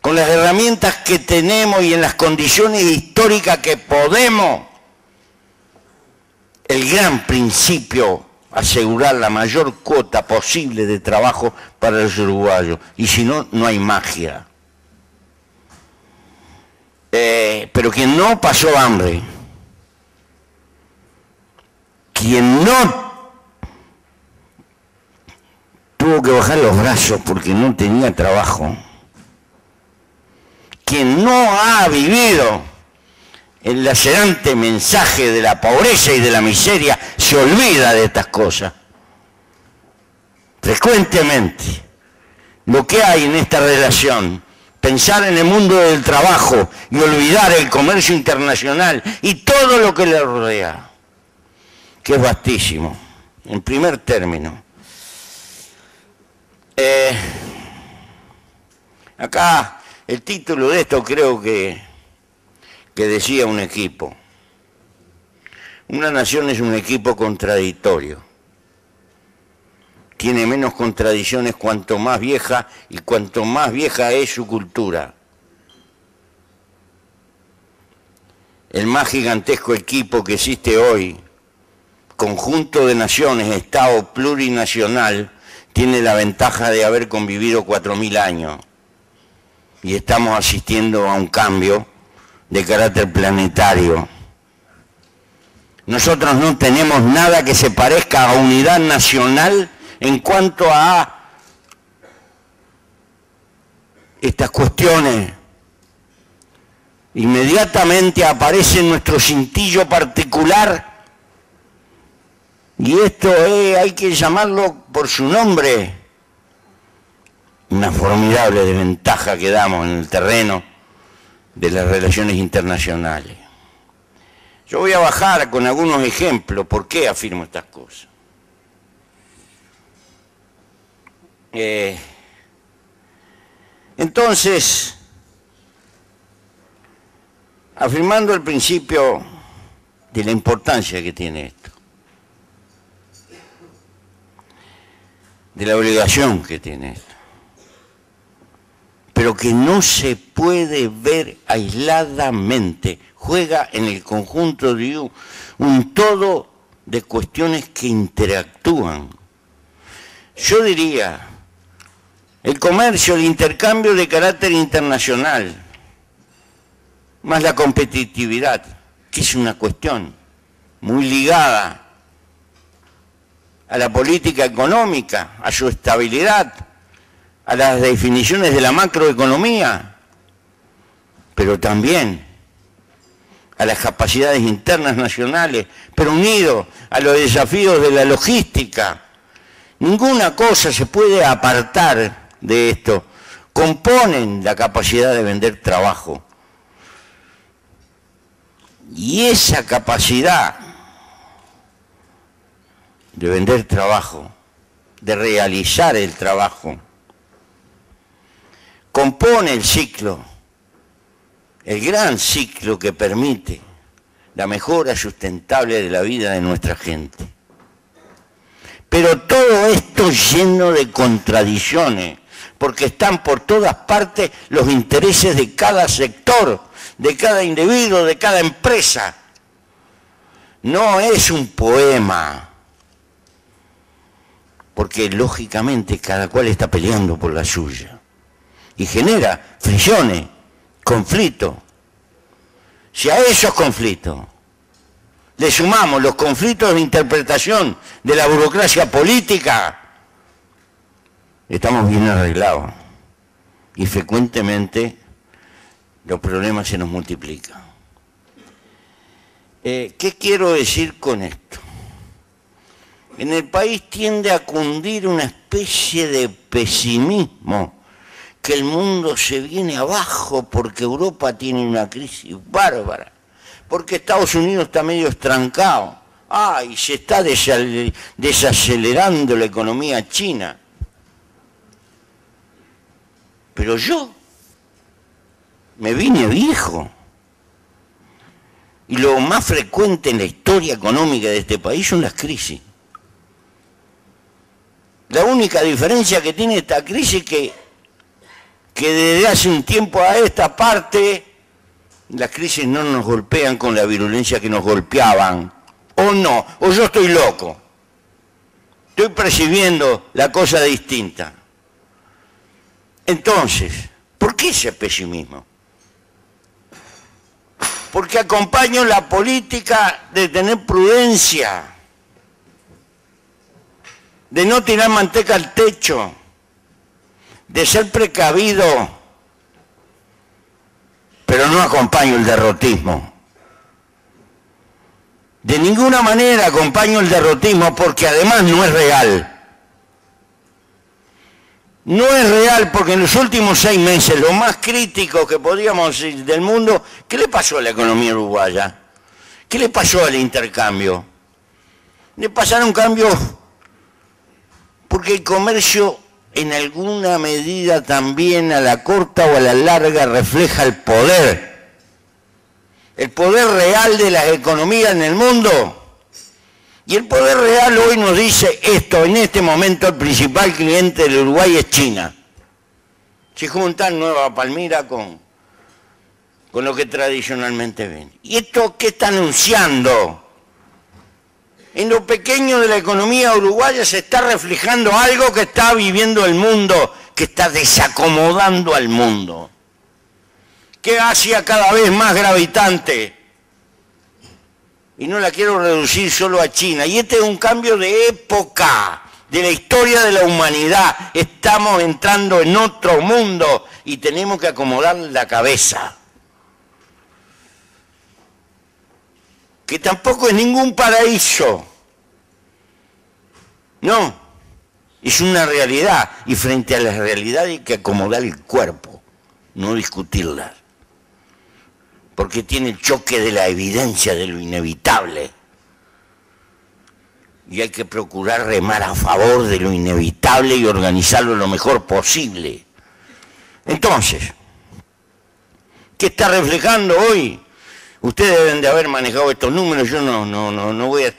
con las herramientas que tenemos y en las condiciones históricas que podemos, el gran principio asegurar la mayor cuota posible de trabajo para los uruguayos. Y si no, no hay magia. Pero quien no pasó hambre, quien no tuvo que bajar los brazos porque no tenía trabajo, quien no ha vivido el lacerante mensaje de la pobreza y de la miseria, se olvida de estas cosas. Frecuentemente, lo que hay en esta relación, pensar en el mundo del trabajo y olvidar el comercio internacional y todo lo que le rodea, que es vastísimo. En primer término, acá el título de esto creo que decía un equipo. Una nación es un equipo contradictorio. Tiene menos contradicciones cuanto más vieja y cuanto más vieja es su cultura. El más gigantesco equipo que existe hoy, conjunto de naciones, Estado plurinacional, tiene la ventaja de haber convivido 4000 años. Y estamos asistiendo a un cambio de carácter planetario. Nosotros no tenemos nada que se parezca a unidad nacional en cuanto a estas cuestiones. Inmediatamente aparece nuestro cintillo particular y esto hay que llamarlo por su nombre. Una formidable desventaja que damos en el terreno de las relaciones internacionales. Yo voy a bajar con algunos ejemplos por qué afirmo estas cosas. Entonces, afirmando el principio de la importancia que tiene esto, de la obligación que tiene esto, pero que no se puede ver aisladamente, juega en el conjunto de un todo de cuestiones que interactúan. Yo diría, el comercio, el intercambio de carácter internacional, más la competitividad, que es una cuestión muy ligada a la política económica, a su estabilidad, a las definiciones de la macroeconomía, pero también a las capacidades internas nacionales, pero unido a los desafíos de la logística. Ninguna cosa se puede apartar de esto. Componen la capacidad de vender trabajo. Y esa capacidad de vender trabajo, de realizar el trabajo, compone el ciclo, el gran ciclo que permite la mejora sustentable de la vida de nuestra gente. Pero todo esto lleno de contradicciones, porque están por todas partes los intereses de cada sector, de cada individuo, de cada empresa. No es un poema, porque lógicamente cada cual está peleando por la suya. Y genera fricciones, conflictos. Si a esos conflictos le sumamos los conflictos de interpretación de la burocracia política, estamos bien arreglados. Y frecuentemente los problemas se nos multiplican. ¿Qué quiero decir con esto? En el país tiende a cundir una especie de pesimismo, que el mundo se viene abajo porque Europa tiene una crisis bárbara, porque Estados Unidos está medio estrancado, y se está desacelerando la economía china. Pero yo me vine viejo, y lo más frecuente en la historia económica de este país son las crisis. La única diferencia que tiene esta crisis es que desde hace un tiempo a esta parte las crisis no nos golpean con la virulencia que nos golpeaban, o no, o yo estoy loco. estoy percibiendo la cosa distinta. Entonces, ¿por qué ese pesimismo? Porque acompaño la política de tener prudencia, de no tirar manteca al techo, de ser precavido, pero no acompaño el derrotismo. De ninguna manera acompaño el derrotismo porque además no es real. No es real porque en los últimos 6 meses, lo más crítico que podríamos decir del mundo, ¿qué le pasó a la economía uruguaya? ¿Qué le pasó al intercambio? Le pasaron cambios porque el comercio en alguna medida también a la corta o a la larga refleja el poder real de las economías en el mundo. Y el poder real hoy nos dice esto: en este momento el principal cliente del Uruguay es China. Se juntan Nueva Palmira con lo que tradicionalmente ven. ¿Y esto qué está anunciando? En lo pequeño de la economía uruguaya se está reflejando algo que está viviendo el mundo, que está desacomodando al mundo, que Asia cada vez más gravitante. Y no la quiero reducir solo a China. Y este es un cambio de época, de la historia de la humanidad. Estamos entrando en otro mundo y tenemos que acomodar la cabeza. Que tampoco es ningún paraíso. No, es una realidad. Y frente a la realidad hay que acomodar el cuerpo, no discutirla. Porque tiene el choque de la evidencia de lo inevitable. Y hay que procurar remar a favor de lo inevitable y organizarlo lo mejor posible. Entonces, ¿qué está reflejando hoy? Ustedes deben de haber manejado estos números, yo no voy a...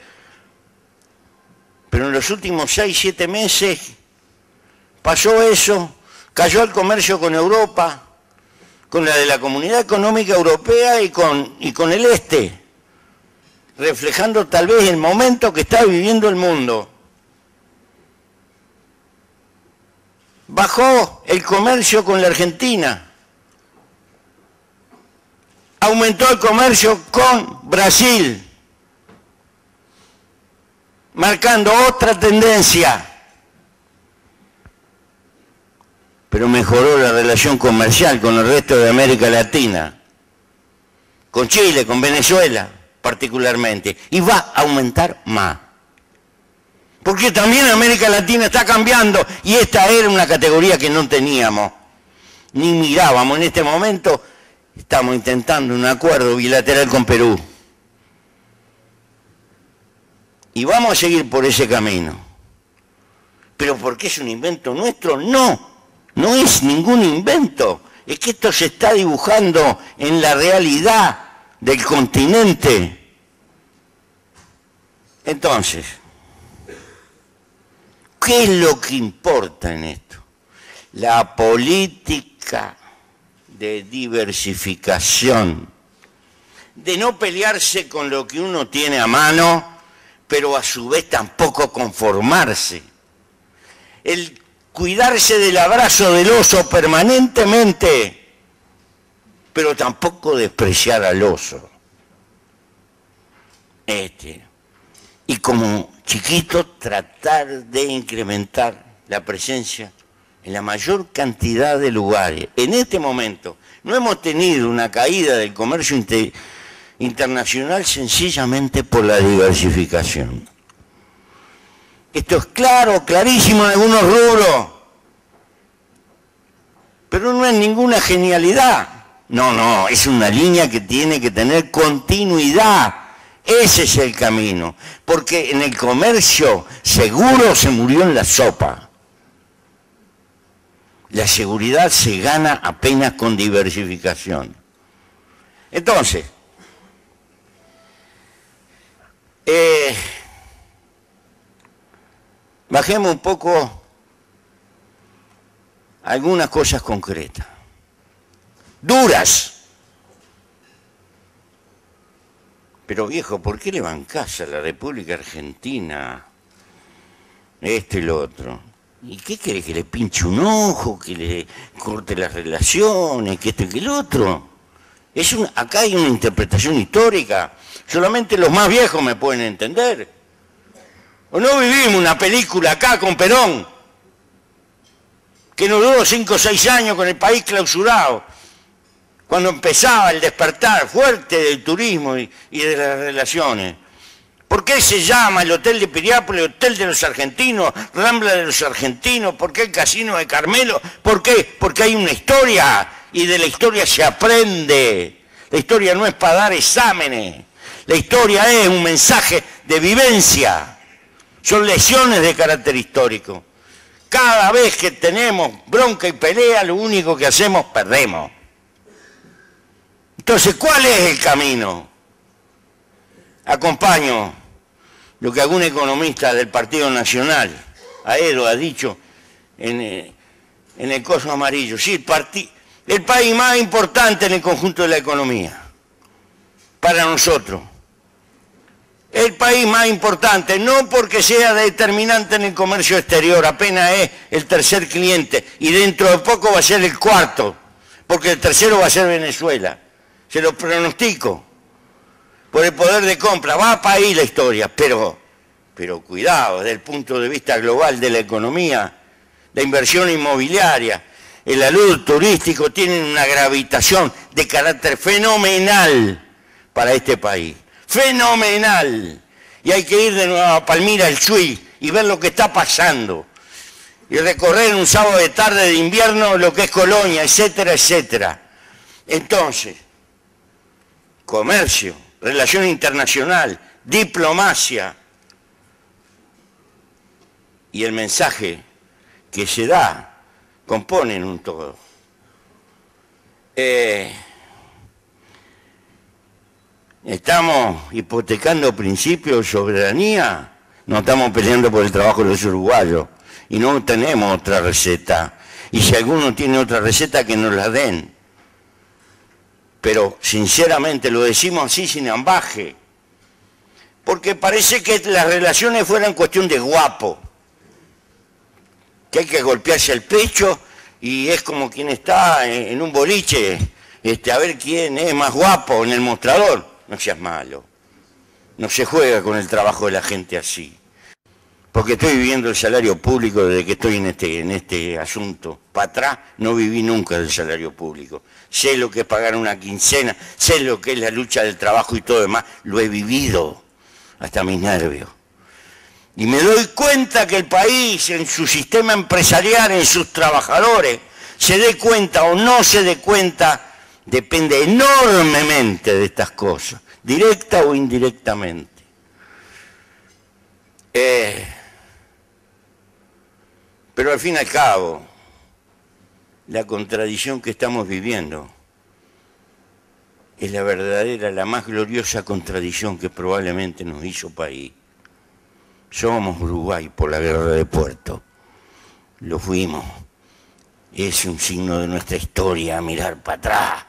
Pero en los últimos 6, 7 meses pasó eso, cayó el comercio con Europa, con la de la Comunidad Económica Europea y con el Este, reflejando tal vez el momento que está viviendo el mundo. Bajó el comercio con la Argentina, aumentó el comercio con Brasil, marcando otra tendencia. Pero mejoró la relación comercial con el resto de América Latina, con Chile, con Venezuela particularmente, y va a aumentar más. Porque también América Latina está cambiando y esta era una categoría que no teníamos, ni mirábamos. En este momento estamos intentando un acuerdo bilateral con Perú. Y vamos a seguir por ese camino. ¿Pero por qué es un invento nuestro? No es ningún invento. Es que esto se está dibujando en la realidad del continente. Entonces, ¿qué es lo que importa en esto? La política de diversificación, de no pelearse con lo que uno tiene a mano, pero a su vez tampoco conformarse. El cuidarse del abrazo del oso permanentemente, pero tampoco despreciar al oso. Y como chiquito tratar de incrementar la presencia en la mayor cantidad de lugares. En este momento no hemos tenido una caída del comercio internacional sencillamente por la diversificación. Esto es claro, clarísimo en algunos rubros, pero no es ninguna genialidad. No, es una línea que tiene que tener continuidad. Ese es el camino, porque en el comercio seguro se murió en la sopa. La seguridad se gana apenas con diversificación. Entonces, bajemos un poco algunas cosas concretas, duras. Pero viejo, ¿por qué le bancás a la República Argentina esto y lo otro. ¿Y qué quiere? ¿Que le pinche un ojo? ¿Que le corte las relaciones? ¿Que esto y que lo otro? Acá hay una interpretación histórica. Solamente los más viejos me pueden entender. ¿O no vivimos una película acá con Perón? Que nos duró 5 o 6 años con el país clausurado. Cuando empezaba el despertar fuerte del turismo y de las relaciones. ¿Por qué se llama el Hotel de Piriápolis Hotel de los Argentinos, Rambla de los Argentinos? ¿Por qué el Casino de Carmelo? ¿Por qué? Porque hay una historia y de la historia se aprende. La historia no es para dar exámenes. La historia es un mensaje de vivencia. Son lecciones de carácter histórico. Cada vez que tenemos bronca y pelea, lo único que hacemos, perdemos. Entonces, ¿cuál es el camino? Acompaño lo que algún economista del Partido Nacional, Aedo, ha dicho en el coso amarillo. Sí, el país más importante en el conjunto de la economía, para nosotros. El país más importante, no porque sea determinante en el comercio exterior, apenas es el tercer cliente, y dentro de poco va a ser el cuarto, porque el tercero va a ser Venezuela. Se lo pronostico. Por el poder de compra, va para ahí la historia, pero cuidado, desde el punto de vista global de la economía, la inversión inmobiliaria, el alud turístico tienen una gravitación de carácter fenomenal para este país, fenomenal. Y hay que ir de nuevo a Palmira, el Chuy, y ver lo que está pasando, y recorrer un sábado de tarde de invierno lo que es Colonia, etcétera, etcétera. Entonces, comercio, relación internacional, diplomacia y el mensaje que se da componen un todo. Estamos hipotecando principios de soberanía, no estamos peleando por el trabajo de los uruguayos y no tenemos otra receta. Y si alguno tiene otra receta, que nos la den. Pero sinceramente lo decimos así sin ambaje, porque parece que las relaciones fueran cuestión de guapo, que hay que golpearse el pecho y es como quien está en un boliche, a ver quién es más guapo en el mostrador. No seas malo, no se juega con el trabajo de la gente así. Porque estoy viviendo el salario público desde que estoy en este asunto. Para atrás no viví nunca del salario público. Sé lo que es pagar una quincena, sé lo que es la lucha del trabajo y todo demás. Lo he vivido hasta mis nervios. Y me doy cuenta que el país, en su sistema empresarial, en sus trabajadores, se dé cuenta o no se dé cuenta, depende enormemente de estas cosas, directa o indirectamente. Pero al fin y al cabo, la contradicción que estamos viviendo es la verdadera, la más gloriosa contradicción que probablemente nos hizo país. Somos Uruguay por la guerra de Puerto, lo fuimos. Es un signo de nuestra historia mirar para atrás.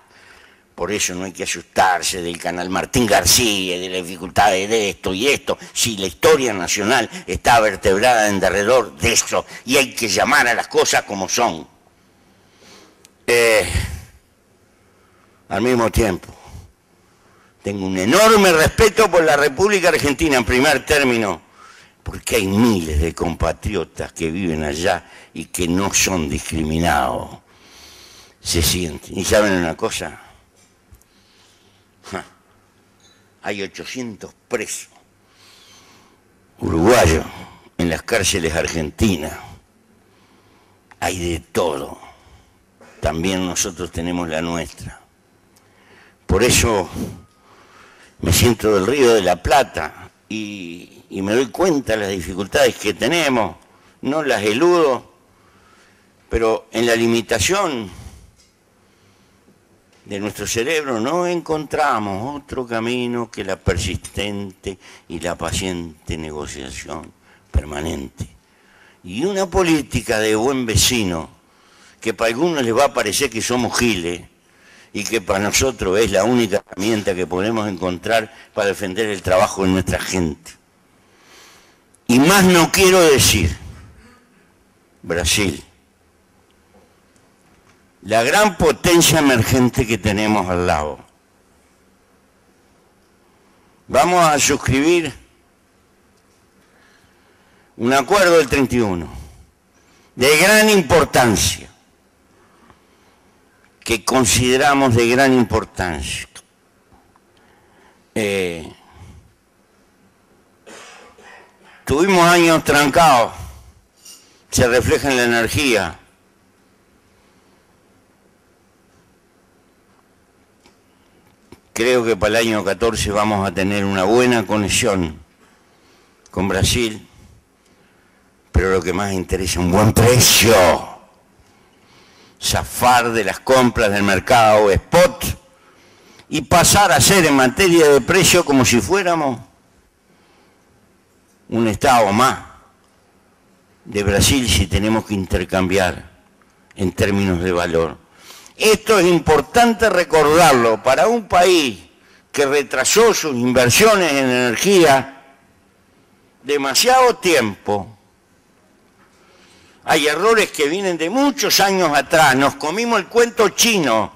Por eso no hay que asustarse del canal Martín García, de las dificultades de esto y esto. Si la historia nacional está vertebrada en derredor de eso, y hay que llamar a las cosas como son. Al mismo tiempo, tengo un enorme respeto por la República Argentina en primer término, porque hay miles de compatriotas que viven allá y que no son discriminados. Se sienten. ¿Y saben una cosa? Hay 800 presos uruguayos en las cárceles argentinas. Hay de todo. También nosotros tenemos la nuestra. Por eso me siento del Río de la Plata y me doy cuenta de las dificultades que tenemos. No las eludo, pero en la limitación de nuestro cerebro no encontramos otro camino que la persistente y la paciente negociación permanente. Y una política de buen vecino, que para algunos les va a parecer que somos giles, y que para nosotros es la única herramienta que podemos encontrar para defender el trabajo de nuestra gente. Y más no quiero decir, Brasil, la gran potencia emergente que tenemos al lado. Vamos a suscribir un acuerdo del 31 de gran importancia, que consideramos de gran importancia. Tuvimos años trancados, se refleja en la energía. Creo que para el año 14 vamos a tener una buena conexión con Brasil, pero lo que más interesa es un buen precio. Zafar de las compras del mercado spot y pasar a ser en materia de precio como si fuéramos un estado más de Brasil si tenemos que intercambiar en términos de valor. Esto es importante recordarlo para un país que retrasó sus inversiones en energía demasiado tiempo. Hay errores que vienen de muchos años atrás. Nos comimos el cuento chino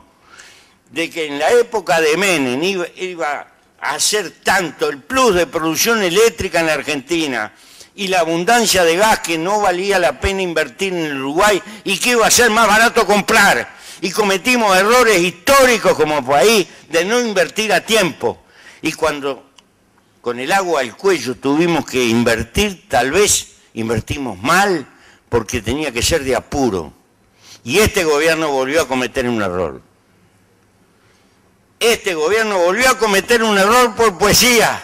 de que en la época de Menem iba a hacer tanto el plus de producción eléctrica en la Argentina y la abundancia de gas que no valía la pena invertir en el Uruguay y que iba a ser más barato comprar. Y cometimos errores históricos como país de no invertir a tiempo. Y cuando con el agua al cuello tuvimos que invertir, tal vez invertimos mal porque tenía que ser de apuro. Y este gobierno volvió a cometer un error. Este gobierno volvió a cometer un error por poesía.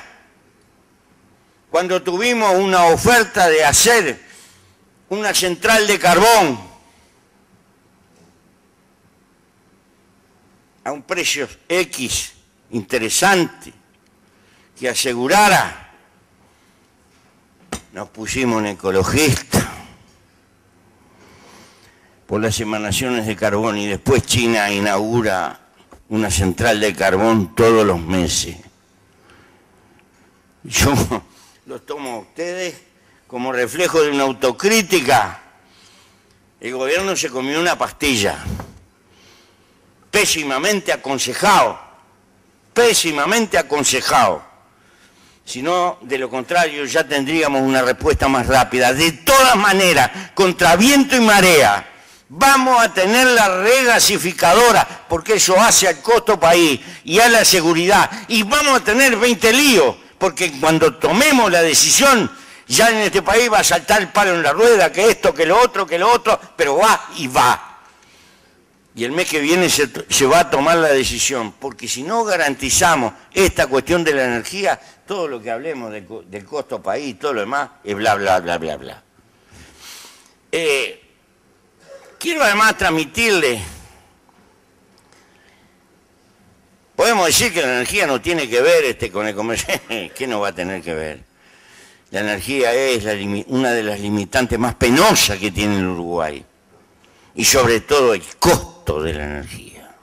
Cuando tuvimos una oferta de hacer una central de carbón a un precio X interesante que asegurara, nos pusimos en ecologistas por las emanaciones de carbón y después China inaugura una central de carbón todos los meses. Yo los tomo a ustedes como reflejo de una autocrítica. El gobierno se comió una pastilla, pésimamente aconsejado, si no, de lo contrario, ya tendríamos una respuesta más rápida. De todas maneras, contra viento y marea, vamos a tener la regasificadora, porque eso hace al costo país y a la seguridad, y vamos a tener 20 líos, porque cuando tomemos la decisión, ya en este país va a saltar el palo en la rueda, que esto, que lo otro, pero va y va. Y el mes que viene se va a tomar la decisión, porque si no garantizamos esta cuestión de la energía, todo lo que hablemos del costo país, todo lo demás, es bla, bla, bla, bla, bla. Quiero además transmitirle, podemos decir que la energía no tiene que ver con el comercio, ¿qué no va a tener que ver? La energía es una de las limitantes más penosas que tiene el Uruguay. Y sobre todo el costo de la energía.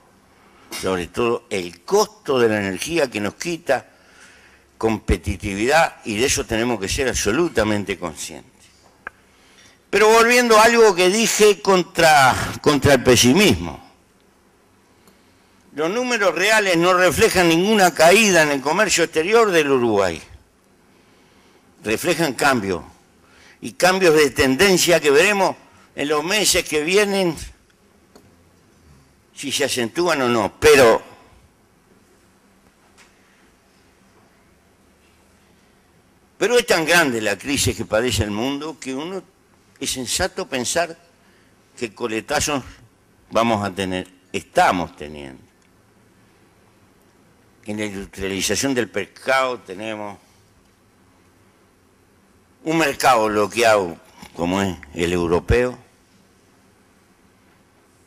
Sobre todo el costo de la energía que nos quita competitividad y de eso tenemos que ser absolutamente conscientes. Pero volviendo a algo que dije contra el pesimismo. Los números reales no reflejan ninguna caída en el comercio exterior del Uruguay. Reflejan cambios. Y cambios de tendencia que veremos en los meses que vienen, si se acentúan o no, pero es tan grande la crisis que padece el mundo que uno es sensato pensar que coletazos vamos a tener, estamos teniendo. En la industrialización del pescado tenemos un mercado bloqueado como es el europeo.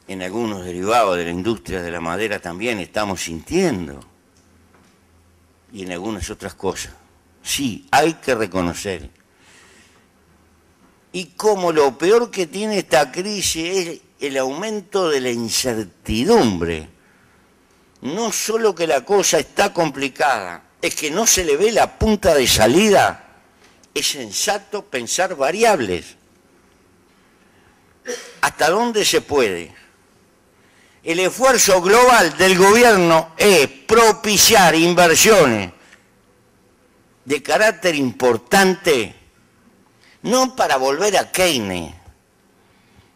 En algunos derivados de la industria de la madera también estamos sintiendo. Y en algunas otras cosas. Sí, hay que reconocer. Y como lo peor que tiene esta crisis es el aumento de la incertidumbre. No solo que la cosa está complicada, es que no se le ve la punta de salida es sensato pensar variables. ¿Hasta dónde se puede? El esfuerzo global del gobierno es propiciar inversiones de carácter importante, no para volver a Keynes,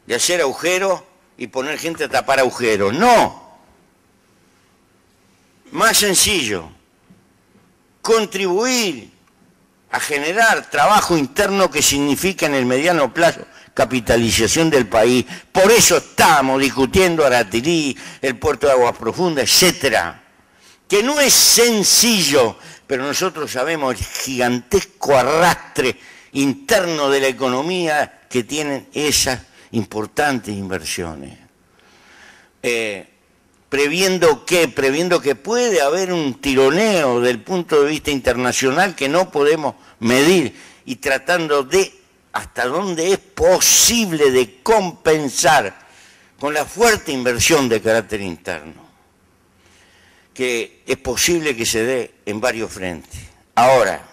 de hacer agujeros y poner gente a tapar agujeros, no. Más sencillo, contribuir a generar trabajo interno que significa en el mediano plazo capitalización del país. Por eso estamos discutiendo Aratilí, el puerto de aguas profundas, etcétera, que no es sencillo, pero nosotros sabemos el gigantesco arrastre interno de la economía que tienen esas importantes inversiones. Previendo que puede haber un tironeo del punto de vista internacional que no podemos medir y tratando de hasta dónde es posible de compensar con la fuerte inversión de carácter interno, que es posible que se dé en varios frentes. Ahora,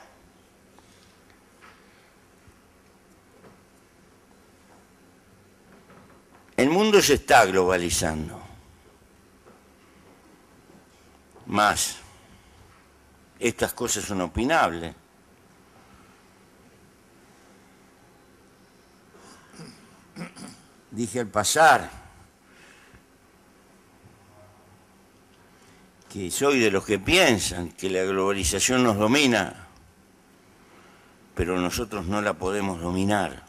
el mundo se está globalizando. Más, estas cosas son opinables. Dije al pasar que soy de los que piensan que la globalización nos domina, pero nosotros no la podemos dominar.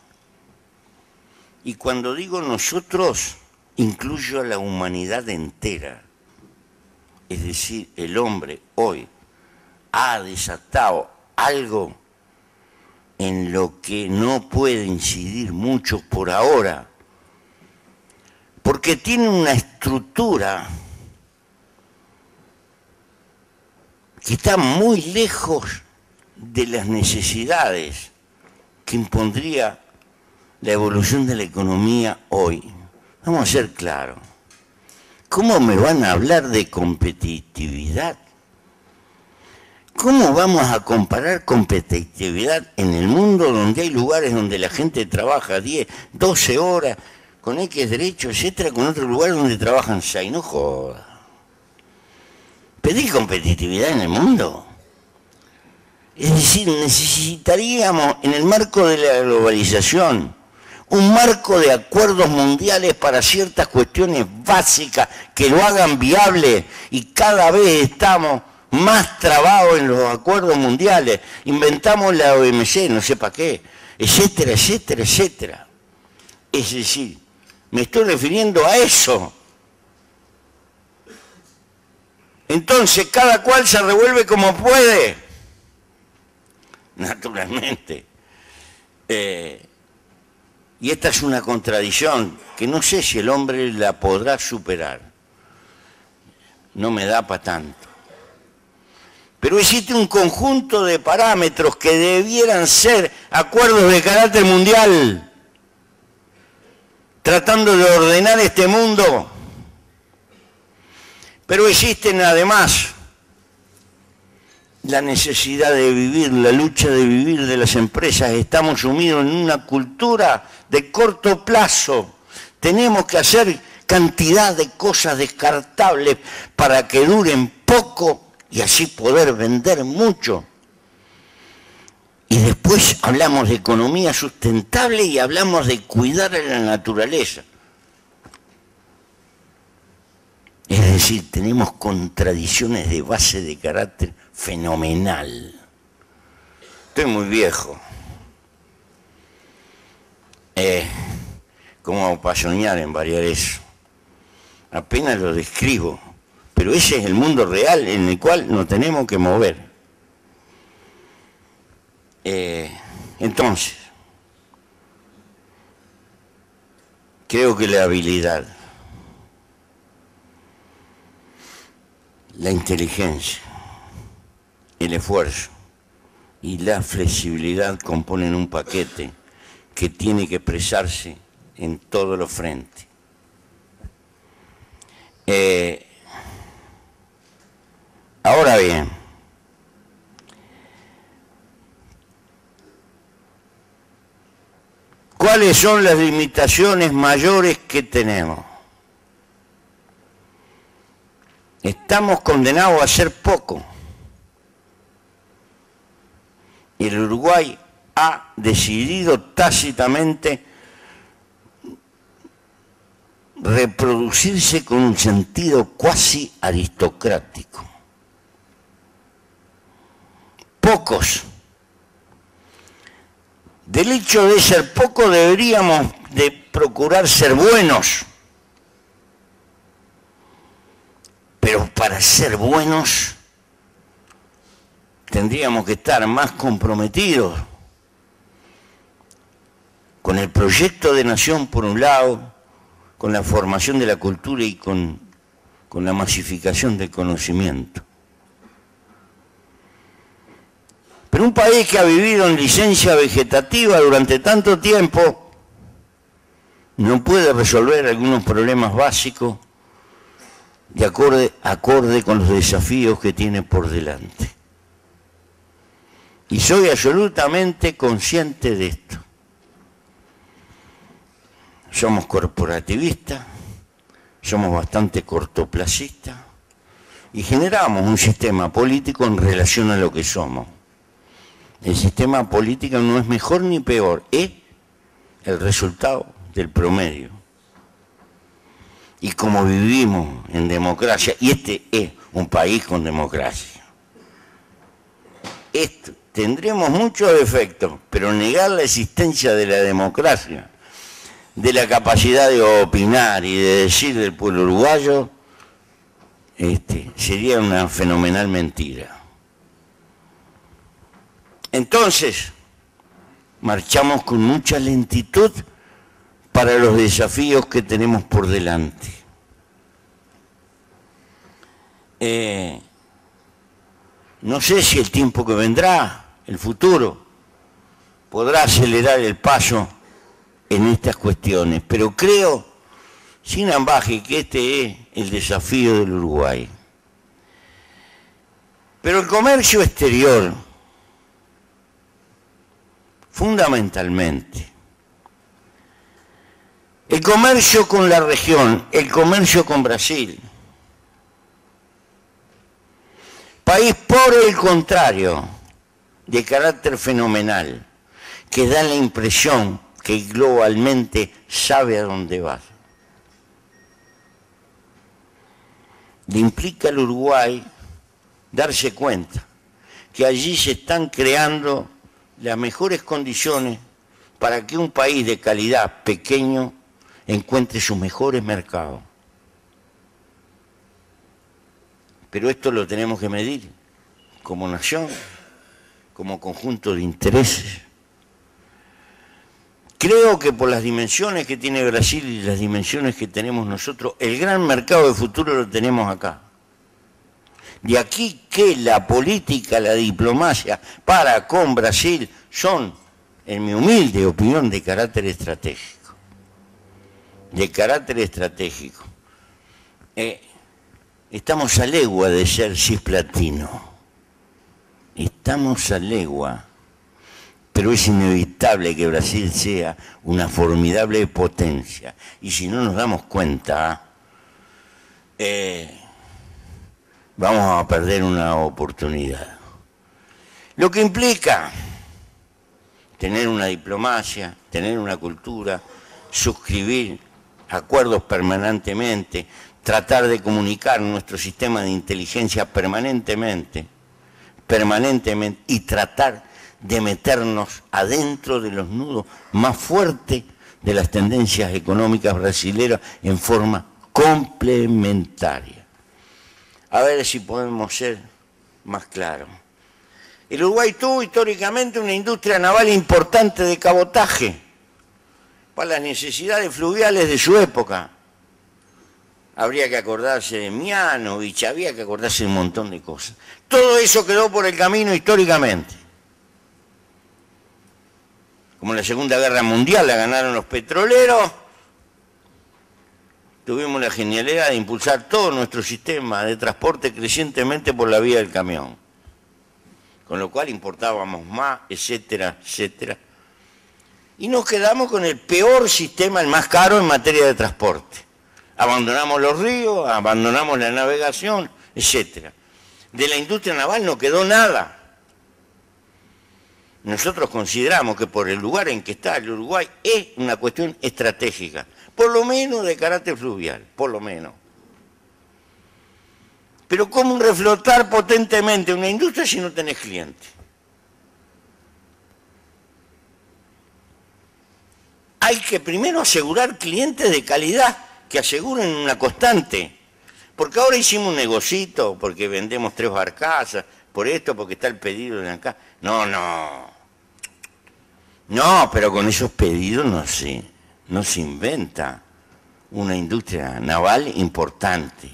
Y cuando digo nosotros, incluyo a la humanidad entera. Es decir, el hombre hoy ha desatado algo en lo que no puede incidir mucho por ahora, porque tiene una estructura que está muy lejos de las necesidades que impondría la evolución de la economía hoy. Vamos a ser claros. ¿Cómo me van a hablar de competitividad? ¿Cómo vamos a comparar competitividad en el mundo donde hay lugares donde la gente trabaja 10, 12 horas, con X derechos, etcétera, con otros lugares donde trabajan 6? No joda. ¿Pedir competitividad en el mundo? Es decir, necesitaríamos, en el marco de la globalización, un marco de acuerdos mundiales para ciertas cuestiones básicas que lo hagan viable, y cada vez estamos más trabados en los acuerdos mundiales. Inventamos la OMC, no sé para qué, etcétera, etcétera, etcétera. Es decir, me estoy refiriendo a eso. Entonces, cada cual se revuelve como puede, naturalmente. Y esta es una contradicción que no sé si el hombre la podrá superar. No me da para tanto. Pero existe un conjunto de parámetros que debieran ser acuerdos de carácter mundial, tratando de ordenar este mundo. Pero existen además la necesidad de vivir, la lucha de vivir de las empresas. Estamos sumidos en una cultura de corto plazo. Tenemos que hacer cantidad de cosas descartables para que duren poco y así poder vender mucho. Y después hablamos de economía sustentable y hablamos de cuidar a la naturaleza. Es decir, tenemos contradicciones de base de carácter fenomenal. Estoy muy viejo. Como para soñar en variar eso. Apenas lo describo, pero ese es el mundo real en el cual nos tenemos que mover. Entonces, creo que la habilidad, la inteligencia, el esfuerzo y la flexibilidad componen un paquete que tiene que expresarse en todos los frentes. Ahora bien, ¿Cuáles son las limitaciones mayores que tenemos? Estamos condenados a hacer poco. El Uruguay ha decidido tácitamente reproducirse con un sentido cuasi aristocrático. Pocos. Del hecho de ser poco deberíamos de procurar ser buenos. Pero para ser buenos tendríamos que estar más comprometidos con el proyecto de nación por un lado, con la formación de la cultura y con la masificación del conocimiento. Pero un país que ha vivido en licencia vegetativa durante tanto tiempo no puede resolver algunos problemas básicos de acorde con los desafíos que tiene por delante. Y soy absolutamente consciente de esto. Somos corporativistas, somos bastante cortoplacistas y generamos un sistema político en relación a lo que somos. El sistema político no es mejor ni peor, es el resultado del promedio. Y como vivimos en democracia, y este es un país con democracia, tendremos muchos defectos, pero negar la existencia de la democracia, de la capacidad de opinar y de decir del pueblo uruguayo, sería una fenomenal mentira. Entonces, marchamos con mucha lentitud para los desafíos que tenemos por delante. No sé si el tiempo que vendrá, el futuro, podrá acelerar el paso en estas cuestiones, pero creo, sin ambaje, que este es el desafío del Uruguay. Pero el comercio exterior, fundamentalmente, el comercio con la región, el comercio con Brasil, país por el contrario, de carácter fenomenal, que da la impresión que globalmente sabe a dónde va. Le implica al Uruguay darse cuenta que allí se están creando las mejores condiciones para que un país de calidad pequeño encuentre sus mejores mercados. Pero esto lo tenemos que medir como nación, como conjunto de intereses. Creo que por las dimensiones que tiene Brasil y las dimensiones que tenemos nosotros, el gran mercado de futuro lo tenemos acá. De aquí que la política, la diplomacia para con Brasil son, en mi humilde opinión, de carácter estratégico. De carácter estratégico. Estamos a legua de ser cisplatino. Estamos a legua. Pero es inevitable que Brasil sea una formidable potencia. Y si no nos damos cuenta, vamos a perder una oportunidad. Lo que implica tener una diplomacia, tener una cultura, suscribir acuerdos permanentemente, tratar de comunicar nuestro sistema de inteligencia permanentemente, y tratar de meternos adentro de los nudos más fuertes de las tendencias económicas brasileras en forma complementaria. A ver si podemos ser más claros. El Uruguay tuvo históricamente una industria naval importante de cabotaje para las necesidades fluviales de su época. Habría que acordarse de Mianovich, había que acordarse de un montón de cosas. Todo eso quedó por el camino históricamente. Como en la Segunda Guerra Mundial la ganaron los petroleros, tuvimos la genialidad de impulsar todo nuestro sistema de transporte crecientemente por la vía del camión, con lo cual importábamos más, etcétera, etcétera. Y nos quedamos con el peor sistema, el más caro en materia de transporte. Abandonamos los ríos, abandonamos la navegación, etc. De la industria naval no quedó nada. Nosotros consideramos que por el lugar en que está el Uruguay es una cuestión estratégica, por lo menos de carácter fluvial, por lo menos. Pero ¿cómo reflotar potentemente una industria si no tenés clientes? Hay que primero asegurar clientes de calidad que aseguren una constante. Porque ahora hicimos un negocito, porque vendemos 3 barcazas, por esto, porque está el pedido de acá. No, no. No, pero con esos pedidos no se inventa una industria naval importante.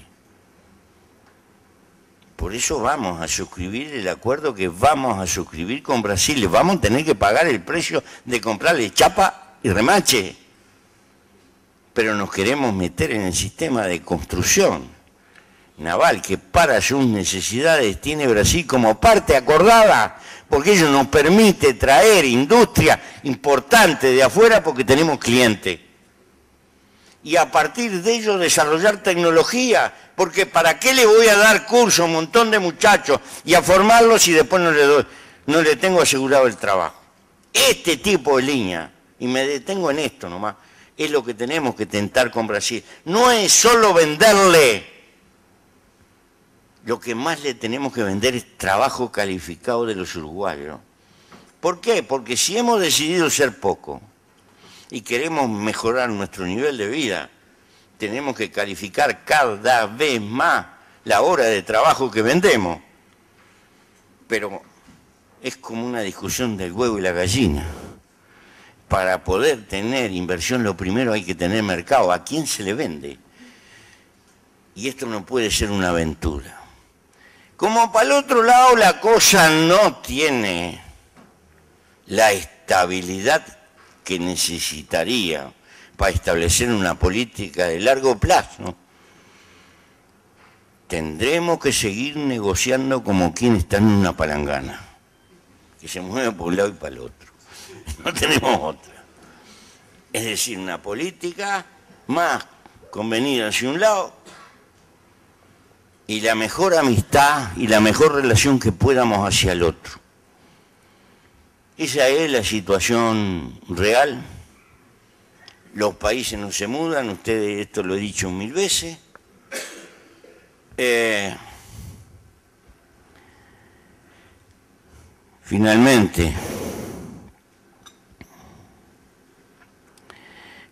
Por eso vamos a suscribir el acuerdo que vamos a suscribir con Brasil. Les vamos a tener que pagar el precio de comprarle chapa y remache. Pero nos queremos meter en el sistema de construcción naval que para sus necesidades tiene Brasil como parte acordada, porque ello nos permite traer industria importante de afuera porque tenemos clientes. Y a partir de ello desarrollar tecnología, porque ¿para qué le voy a dar curso a un montón de muchachos y a formarlos si después no le tengo asegurado el trabajo? Este tipo de línea, y me detengo en esto nomás, es lo que tenemos que tentar con Brasil. No es solo venderle, lo que más le tenemos que vender es trabajo calificado de los uruguayos. ¿Por qué? Porque si hemos decidido ser poco y queremos mejorar nuestro nivel de vida, tenemos que calificar cada vez más la hora de trabajo que vendemos. Pero es como una discusión del huevo y la gallina. Para poder tener inversión, lo primero hay que tener mercado. ¿A quién se le vende? Y esto no puede ser una aventura. Como para el otro lado la cosa no tiene la estabilidad que necesitaría para establecer una política de largo plazo, tendremos que seguir negociando como quien está en una palangana, que se mueve por un lado y para el otro. No tenemos otra. Es decir, una política más convenida hacia un lado y la mejor amistad y la mejor relación que podamos hacia el otro. Esa es la situación real. Los países no se mudan, ustedes esto lo he dicho 1000 veces. Finalmente,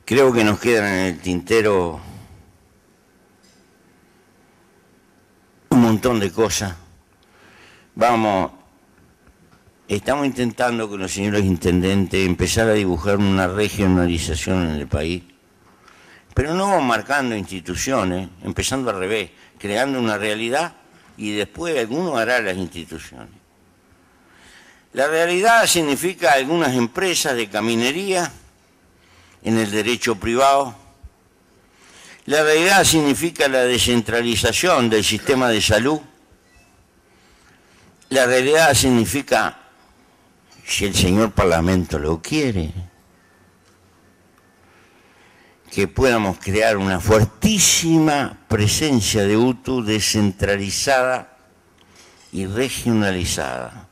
creo que nos quedan en el tintero un montón de cosas. Estamos intentando con los señores intendentes empezar a dibujar una regionalización en el país, pero no marcando instituciones, empezando al revés, creando una realidad y después alguno hará las instituciones. La realidad significa algunas empresas de caminería en el derecho privado. La realidad significa la descentralización del sistema de salud. La realidad significa, si el señor Parlamento lo quiere, que podamos crear una fuertísima presencia de UTU descentralizada y regionalizada.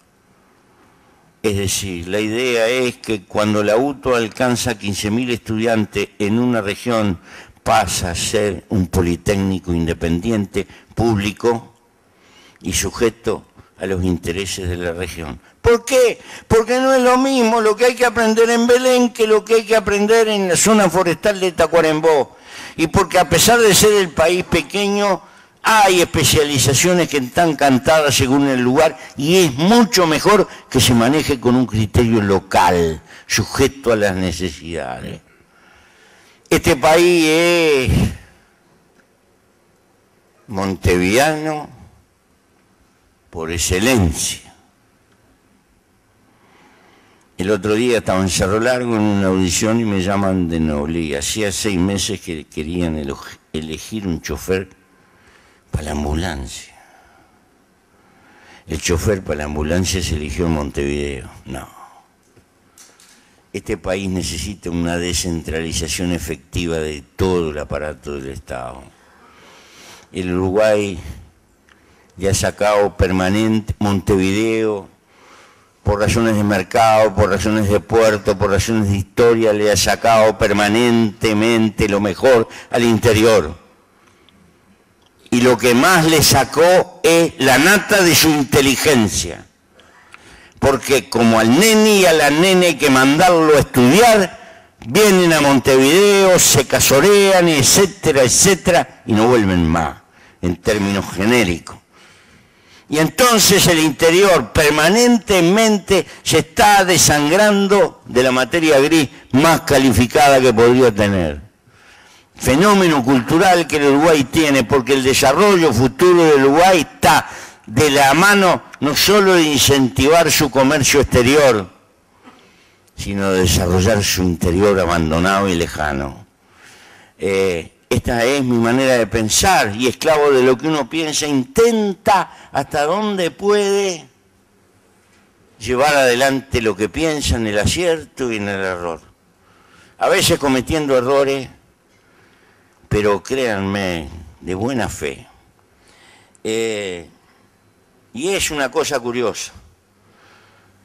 Es decir, la idea es que cuando la UTU alcanza 15.000 estudiantes en una región, pasa a ser un politécnico independiente, público y sujeto a los intereses de la región. ¿Por qué? Porque no es lo mismo lo que hay que aprender en Belén que lo que hay que aprender en la zona forestal de Tacuarembó. Y porque a pesar de ser el país pequeño, hay especializaciones que están cantadas según el lugar y es mucho mejor que se maneje con un criterio local, sujeto a las necesidades. Este país es monteviano por excelencia. El otro día estaba en Cerro Largo en una audición y me llaman de Noblí. Hacía 6 meses que querían elegir un chofer para la ambulancia. El chofer para la ambulancia se eligió en Montevideo. No. este país necesita una descentralización efectiva de todo el aparato del Estado. El Uruguay ya ha sacado permanente Montevideo, por razones de mercado, por razones de puerto, por razones de historia, le ha sacado permanentemente lo mejor al interior. Y lo que más le sacó es la nata de su inteligencia. Porque como al nene y a la nene hay que mandarlo a estudiar, vienen a Montevideo, se casorean, etcétera, etcétera, y no vuelven más, en términos genéricos. Y entonces el interior permanentemente se está desangrando de la materia gris más calificada que podría tener. Fenómeno cultural que el Uruguay tiene, porque el desarrollo futuro del Uruguay está de la mano no solo de incentivar su comercio exterior, sino de desarrollar su interior abandonado y lejano. Esta es mi manera de pensar, y esclavo de lo que uno piensa, intenta hasta donde puede llevar adelante lo que piensa en el acierto y en el error. A veces cometiendo errores, pero créanme, de buena fe. Y es una cosa curiosa.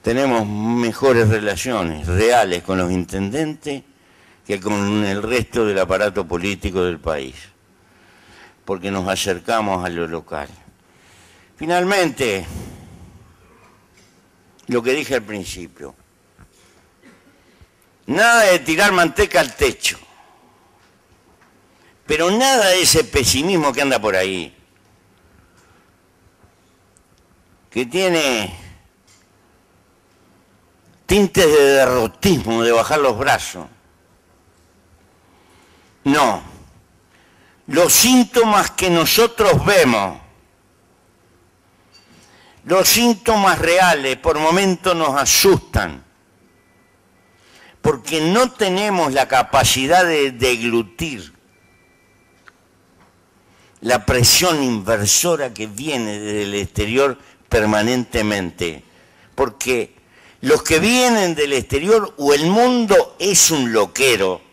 Tenemos mejores relaciones reales con los intendentes que con el resto del aparato político del país, porque nos acercamos a lo local. Finalmente, lo que dije al principio, nada de tirar manteca al techo, pero nada de ese pesimismo que anda por ahí, que tiene tintes de derrotismo, de bajar los brazos. No, los síntomas que nosotros vemos, los síntomas reales, por momentos nos asustan, porque no tenemos la capacidad de deglutir la presión inversora que viene desde el exterior permanentemente, porque los que vienen del exterior o el mundo es un loquero,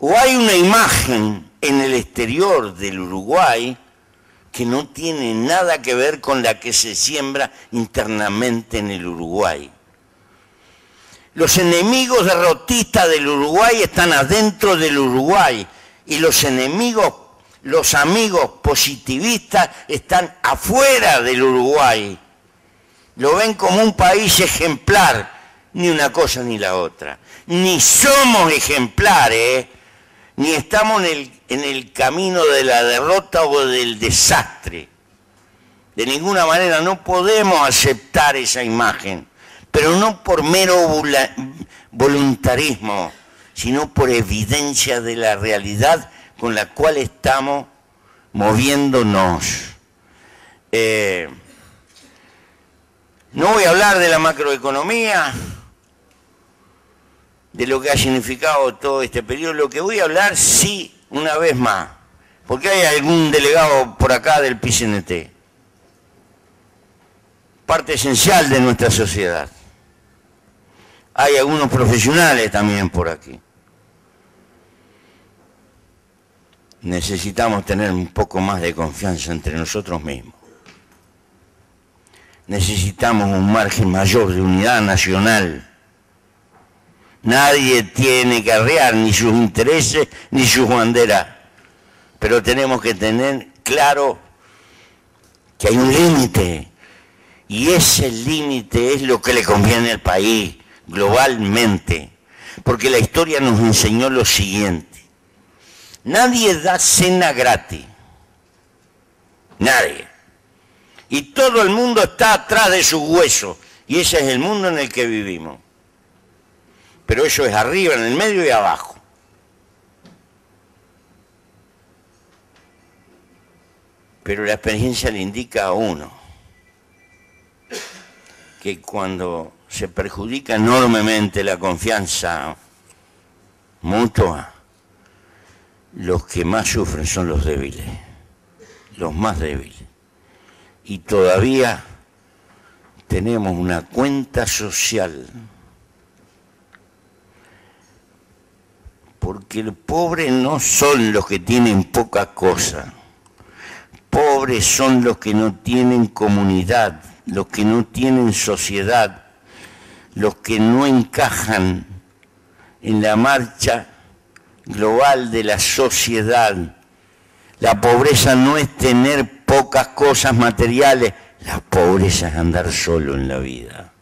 o hay una imagen en el exterior del Uruguay que no tiene nada que ver con la que se siembra internamente en el Uruguay. Los enemigos derrotistas del Uruguay están adentro del Uruguay y los amigos positivistas están afuera del Uruguay. Lo ven como un país ejemplar, ni una cosa ni la otra. Ni somos ejemplares, ni estamos en el camino de la derrota o del desastre. De ninguna manera no podemos aceptar esa imagen, pero no por mero voluntarismo, sino por evidencia de la realidad con la cual estamos moviéndonos. No voy a hablar de la macroeconomía, de lo que ha significado todo este periodo. Lo que voy a hablar, sí, una vez más, porque hay algún delegado por acá del PCNT, parte esencial de nuestra sociedad. Hay algunos profesionales también por aquí. Necesitamos tener un poco más de confianza entre nosotros mismos. Necesitamos un margen mayor de unidad nacional. Nadie tiene que arrear ni sus intereses ni sus banderas, pero tenemos que tener claro que hay un límite, y ese límite es lo que le conviene al país globalmente, porque la historia nos enseñó lo siguiente: nadie da cena gratis, nadie, y todo el mundo está atrás de sus huesos, y ese es el mundo en el que vivimos. Pero eso es arriba, en el medio y abajo. Pero la experiencia le indica a uno que cuando se perjudica enormemente la confianza mutua, los que más sufren son los débiles, los más débiles. y todavía tenemos una cuenta social. Porque los pobres no son los que tienen poca cosa. Pobres son los que no tienen comunidad, los que no tienen sociedad, los que no encajan en la marcha global de la sociedad. La pobreza no es tener pocas cosas materiales, la pobreza es andar solo en la vida.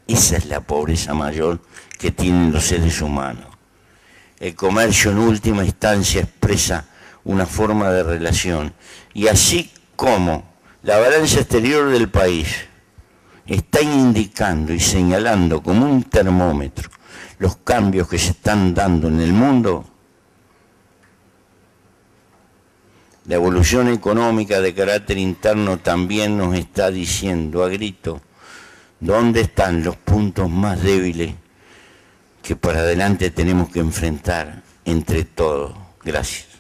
Esa es la pobreza mayor que tienen los seres humanos. El comercio en última instancia expresa una forma de relación. Y así como la balanza exterior del país está indicando y señalando como un termómetro los cambios que se están dando en el mundo, la evolución económica de carácter interno también nos está diciendo a grito dónde están los puntos más débiles que para adelante tenemos que enfrentar entre todos. Gracias.